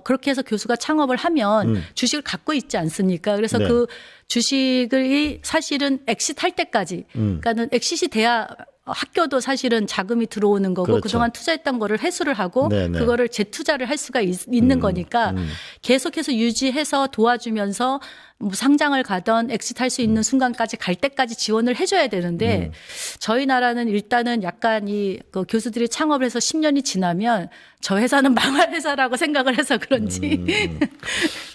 그렇게 해서 교수가 창업을 하면 주식을 갖고 있지 않습니까? 그래서 네. 그 주식을 사실은 엑시트 할 때까지, 그러니까는 엑시트 돼야 학교도 사실은 자금이 들어오는 거고 그렇죠. 그동안 투자했던 거를 회수를 하고 네네. 그거를 재투자를 할 수가 있는 거니까 계속해서 유지해서 도와주면서 뭐 상장을 가던 엑시트할 수 있는 순간까지 갈 때까지 지원을 해줘야 되는데 저희 나라는 일단은 약간 그 교수들이 창업을 해서 10년이 지나면 저 회사는 망할 회사라고 생각을 해서 그런지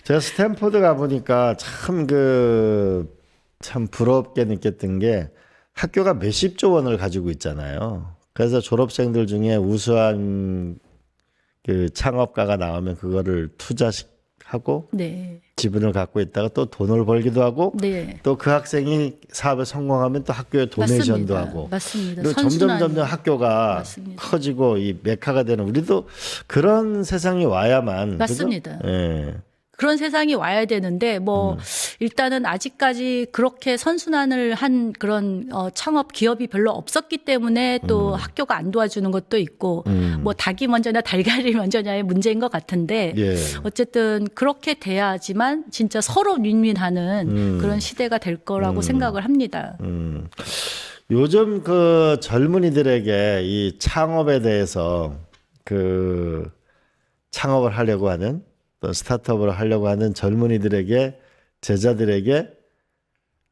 제가 스탠포드 가보니까 참 부럽게 느꼈던 게 학교가 몇십조 원을 가지고 있잖아요. 그래서 졸업생들 중에 우수한 그 창업가가 나오면 그거를 투자하고 네. 지분을 갖고 있다가 또 돈을 벌기도 하고 네. 또 그 학생이 사업에 성공하면 또 학교에 도네이션도 맞습니다. 하고 맞습니다. 그리고 선순환. 점점 학교가 맞습니다. 커지고 이 메카가 되는 우리도 그런 세상이 와야만 맞습니다. 그죠? 예. 그런 세상이 와야 되는데 일단은 아직까지 그렇게 선순환을 한 그런 창업 기업이 별로 없었기 때문에 또 학교가 안 도와주는 것도 있고 뭐 닭이 먼저냐 달걀이 먼저냐의 문제인 것 같은데 예. 어쨌든 그렇게 돼야지만 진짜 서로 윈윈하는 그런 시대가 될 거라고 생각을 합니다. 요즘 그 젊은이들에게 이 창업에 대해서 그 창업을 하려고 하는 또 스타트업을 하려고 하는 젊은이들에게 제자들에게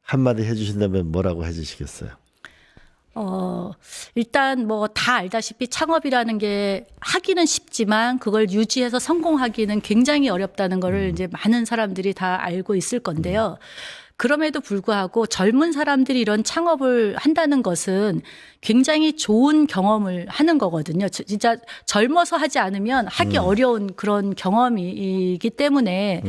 한마디 해주신다면 뭐라고 해주시겠어요? 일단 뭐 다 알다시피 창업이라는 게 하기는 쉽지만 그걸 유지해서 성공하기는 굉장히 어렵다는 거를 이제 많은 사람들이 다 알고 있을 건데요. 그럼에도 불구하고 젊은 사람들이 이런 창업을 한다는 것은 굉장히 좋은 경험을 하는 거거든요. 진짜 젊어서 하지 않으면 하기 어려운 그런 경험이기 때문에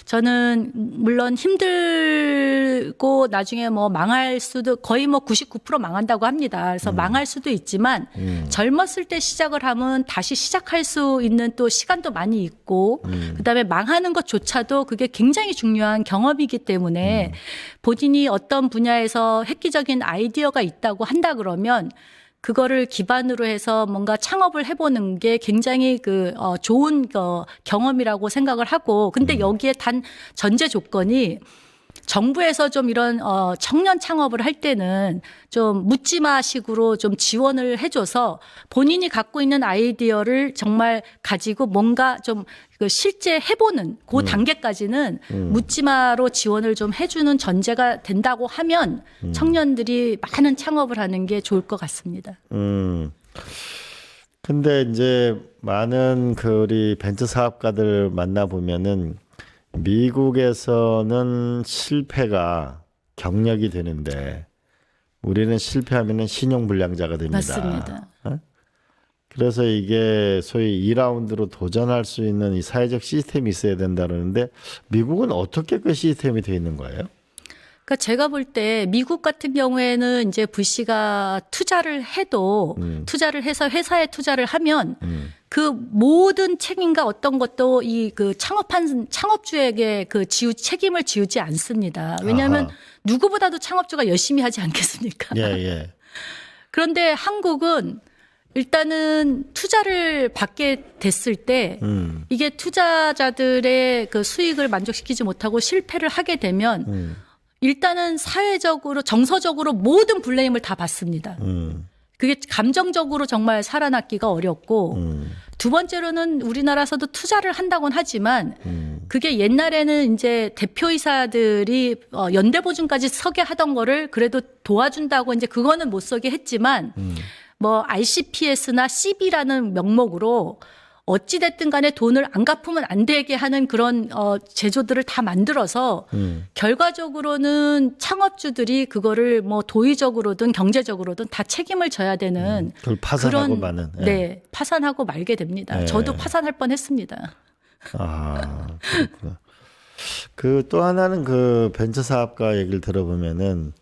저는 물론 힘들고 나중에 뭐 망할 수도 거의 뭐 99% 망한다고 합니다. 그래서 망할 수도 있지만 젊었을 때 시작을 하면 다시 시작할 수 있는 또 시간도 많이 있고 그다음에 망하는 것조차도 그게 굉장히 중요한 경험이기 때문에 본인이 어떤 분야에서 획기적인 아이디어가 있다고 한다 그러면 그거를 기반으로 해서 뭔가 창업을 해보는 게 굉장히 좋은 경험이라고 생각을 하고 근데 여기에 단 전제 조건이 정부에서 좀 이런 청년 창업을 할 때는 좀 묻지마식으로 좀 지원을 해줘서 본인이 갖고 있는 아이디어를 정말 가지고 뭔가 좀 실제 해보는 그 단계까지는 묻지마로 지원을 좀 해주는 전제가 된다고 하면 청년들이 많은 창업을 하는 게 좋을 것 같습니다. 근데 이제 많은 우리 벤처 사업가들 만나 보면은 미국에서는 실패가 경력이 되는데 우리는 실패하면은 신용불량자가 됩니다. 맞습니다. 그래서 이게 소위 2라운드로 도전할 수 있는 이 사회적 시스템이 있어야 된다 그러는데 미국은 어떻게 그 시스템이 되어 있는 거예요? 그러니까 제가 볼 때 미국 같은 경우에는 이제 부시가 투자를 해도 투자를 해서 회사에 투자를 하면 그 모든 책임과 어떤 것도 이 창업한 창업주에게 책임을 지우지 않습니다. 왜냐하면 누구보다도 창업주가 열심히 하지 않겠습니까? 예. 그런데 한국은 일단은 투자를 받게 됐을 때 이게 투자자들의 수익을 만족시키지 못하고 실패를 하게 되면 일단은 사회적으로 정서적으로 모든 블레임을 다 받습니다. 그게 감정적으로 정말 살아남기가 어렵고 두 번째로는 우리나라에서도 투자를 한다고는 하지만 그게 옛날에는 이제 대표이사들이 연대보증까지 서게 하던 거를 그래도 도와준다고 이제 그거는 못 서게 했지만 뭐 RCPS나 CB라는 명목으로 어찌됐든 간에 돈을 안 갚으면 안 되게 하는 그런 제조들을 다 만들어서 결과적으로는 창업주들이 그거를 뭐 도의적으로든 경제적으로든 다 책임을 져야 되는 그걸 파산하고 마는. 예. 네, 파산하고 말게 됩니다. 예. 저도 파산할 뻔했습니다. 그렇구나. 또 하나는 벤처 사업가 얘기를 들어보면은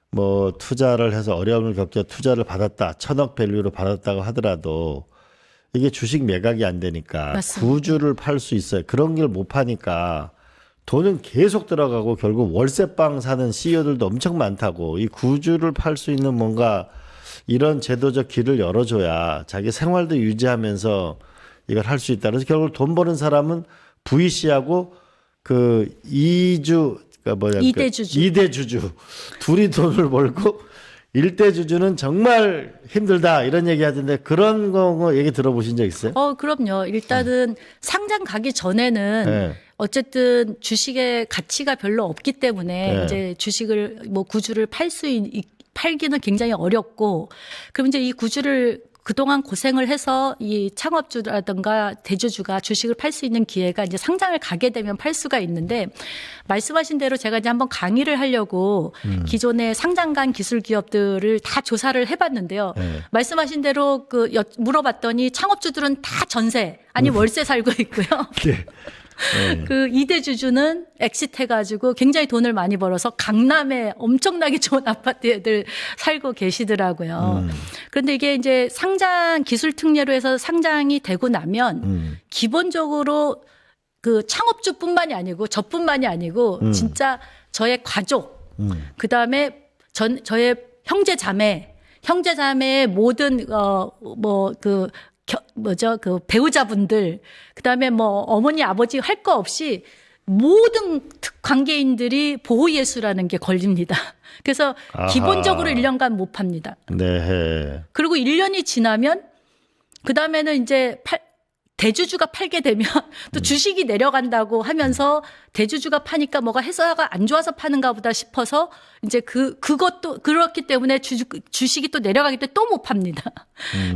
뭐 투자를 해서 어려움을 겪자 투자를 받았다. 1,000억 밸류로 받았다고 하더라도 이게 주식 매각이 안 되니까 맞습니다. 구주를 팔 수 있어요. 그런 걸 못 파니까 돈은 계속 들어가고 결국 월세방 사는 CEO들도 엄청 많다고 이 구주를 팔 수 있는 뭔가 이런 제도적 길을 열어줘야 자기 생활도 유지하면서 이걸 할 수 있다. 그래서 결국 돈 버는 사람은 VC하고 이대주주 둘이 돈을 벌고 일대 주주는 정말 힘들다 이런 얘기 하던데 그런 거 얘기 들어보신 적 있어요? 그럼요. 일단은 상장 가기 전에는 네. 어쨌든 주식의 가치가 별로 없기 때문에 네. 이제 주식을 뭐 구주를 팔기는 굉장히 어렵고, 그럼 이제 이 구주를 그동안 고생을 해서 이 창업주라든가 대주주가 주식을 팔 수 있는 기회가 이제 상장을 가게 되면 팔 수가 있는데, 말씀하신 대로 제가 이제 한번 강의를 하려고 기존의 상장간 기술 기업들을 다 조사를 해봤는데요. 네. 말씀하신 대로 물어봤더니 창업주들은 다 전세 아니 월세 살고 있고요. 네. 네. 그 2대 주주는 엑시트해가지고 굉장히 돈을 많이 벌어서 강남에 엄청나게 좋은 아파트들 살고 계시더라고요. 그런데 이게 이제 상장 기술 특례로 해서 상장이 되고 나면 기본적으로 그 창업주뿐만이 아니고 저뿐만이 아니고 진짜 저의 가족, 그 다음에 저의 형제 자매의 모든 그 배우자분들, 그다음에 뭐 어머니 아버지 할 거 없이 모든 관계인들이 보호예수라는 게 걸립니다. 그래서 아하. 기본적으로 1년간 못 팝니다. 네. 그리고 1년이 지나면 그다음에는 이제 대주주가 팔게 되면 또 주식이 내려간다고 하면서 대주주가 파니까 뭐가 회사가 안 좋아서 파는가 보다 싶어서 이제 그것도 그렇기 때문에 주식이 또 내려가기 때문에 또 못 팝니다.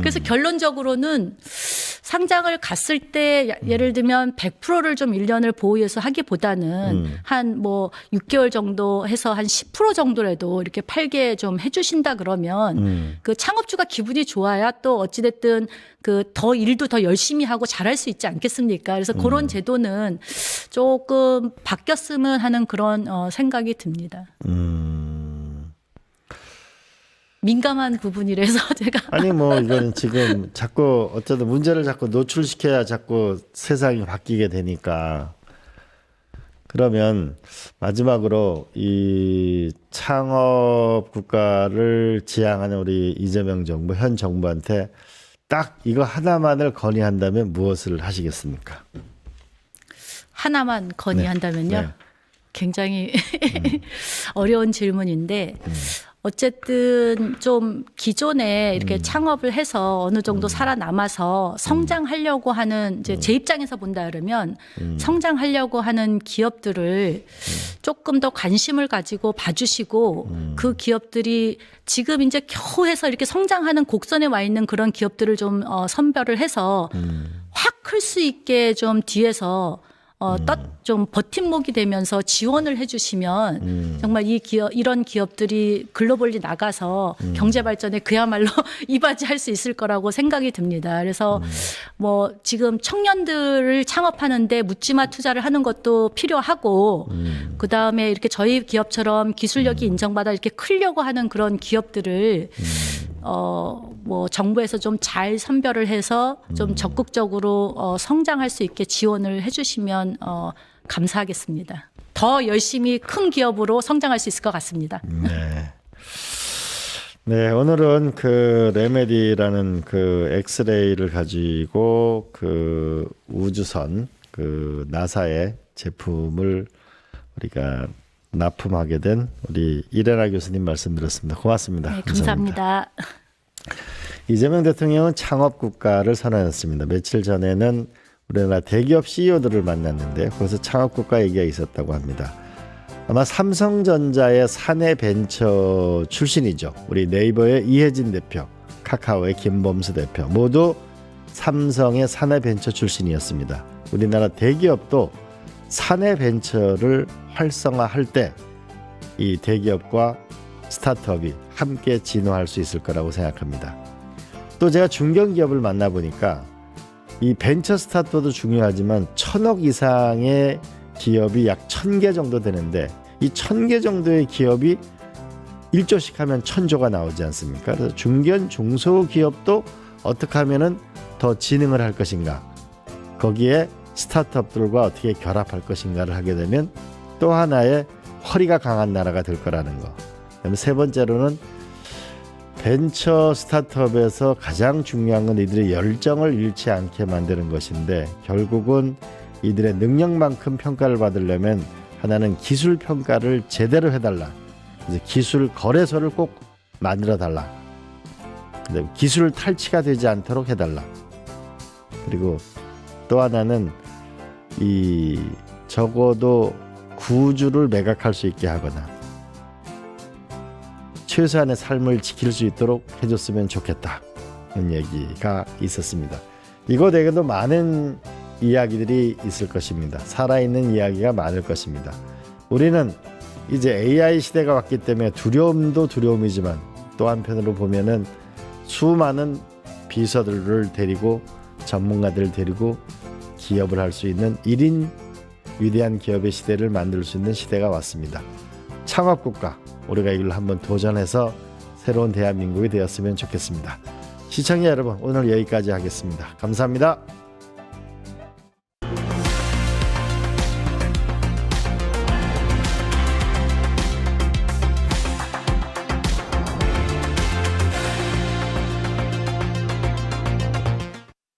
그래서 결론적으로는 상장을 갔을 때 예를 들면 100%를 좀 1년을 보호해서 하기보다는 한 뭐 6개월 정도 해서 한 10% 정도라도 이렇게 팔게 좀 해주신다 그러면 그 창업주가 기분이 좋아야 또 어찌됐든 그 더 일도 더 열심히 하고 잘할 수 있지 않겠습니까? 그래서 그런 제도는 조금 바뀌었으면 하는 그런 생각이 듭니다. 민감한 부분이라서 제가 아니 뭐 이건 지금 자꾸 어쨌든 문제를 자꾸 노출시켜야 자꾸 세상이 바뀌게 되니까. 그러면 마지막으로 이 창업 국가를 지향하는 우리 이재명 정부, 현 정부한테 딱 이거 하나만을 건의한다면 무엇을 하시겠습니까? 하나만 건의한다면요. 네. 굉장히 어려운 질문인데 어쨌든 좀 기존에 이렇게 창업을 해서 어느 정도 살아남아서 성장하려고 하는 이제 제 입장에서 본다 그러면 성장하려고 하는 기업들을 조금 더 관심을 가지고 봐주시고 그 기업들이 지금 이제 겨우 해서 이렇게 성장하는 곡선에 와 있는 그런 기업들을 좀 선별을 해서 확 클 수 있게 좀 뒤에서 좀 버팀목이 되면서 지원을 해주시면 정말 이런 기업들이 글로벌리 나가서 경제 발전에 그야말로 이바지할 수 있을 거라고 생각이 듭니다. 그래서 뭐 지금 청년들을 창업하는데 묻지마 투자를 하는 것도 필요하고 그 다음에 이렇게 저희 기업처럼 기술력이 인정받아 이렇게 크려고 하는 그런 기업들을 뭐 정부에서 좀 잘 선별을 해서 좀 적극적으로 성장할 수 있게 지원을 해주시면 감사하겠습니다. 더 열심히 큰 기업으로 성장할 수 있을 것 같습니다. 네. 네, 오늘은 그 레메디라는 그 엑스레이를 가지고 그 우주선 그 나사의 제품을 우리가 납품하게 된 우리 이레나 교수님 말씀 들었습니다. 고맙습니다. 네, 감사합니다. 이재명 대통령은 창업 국가를 선언했습니다. 며칠 전에는 우리나라 대기업 CEO들을 만났는데 거기서 창업 국가 얘기가 있었다고 합니다. 아마 삼성전자의 사내 벤처 출신이죠. 우리 네이버의 이혜진 대표, 카카오의 김범수 대표 모두 삼성의 사내 벤처 출신이었습니다. 우리나라 대기업도 사내 벤처를 활성화할 때 이 대기업과 스타트업이 함께 진화할 수 있을 거라고 생각합니다. 또 제가 중견기업을 만나보니까 이 벤처 스타트업도 중요하지만 1,000억 이상의 기업이 약 1,000개 정도 되는데 이 1,000개 정도의 기업이 1조씩 하면 1,000조가 나오지 않습니까? 그래서 중견 중소기업도 어떻게 하면은 더 진흥을 할 것인가, 거기에 스타트업들과 어떻게 결합할 것인가를 하게 되면 또 하나의 허리가 강한 나라가 될 거라는 거. 그다음에 세 번째로는 벤처 스타트업에서 가장 중요한 건 이들의 열정을 잃지 않게 만드는 것인데 결국은 이들의 능력만큼 평가를 받으려면 하나는 기술 평가를 제대로 해달라. 이제 기술 거래소를 꼭 만들어 달라. 그다음에 기술 탈취가 되지 않도록 해달라. 그리고 또 하나는 이 적어도 구주를 매각할 수 있게 하거나 최소한의 삶을 지킬 수 있도록 해줬으면 좋겠다는 얘기가 있었습니다. 이거 외에도 많은 이야기들이 있을 것입니다. 살아있는 이야기가 많을 것입니다. 우리는 이제 AI 시대가 왔기 때문에 두려움도 두려움이지만 또 한편으로 보면은 수많은 비서들을 데리고 전문가들을 데리고 기업을 할 수 있는 1인 위대한 기업의 시대를 만들 수 있는 시대가 왔습니다. 창업국가, 우리가 이걸 한번 도전해서 새로운 대한민국이 되었으면 좋겠습니다. 시청자 여러분, 오늘 여기까지 하겠습니다. 감사합니다.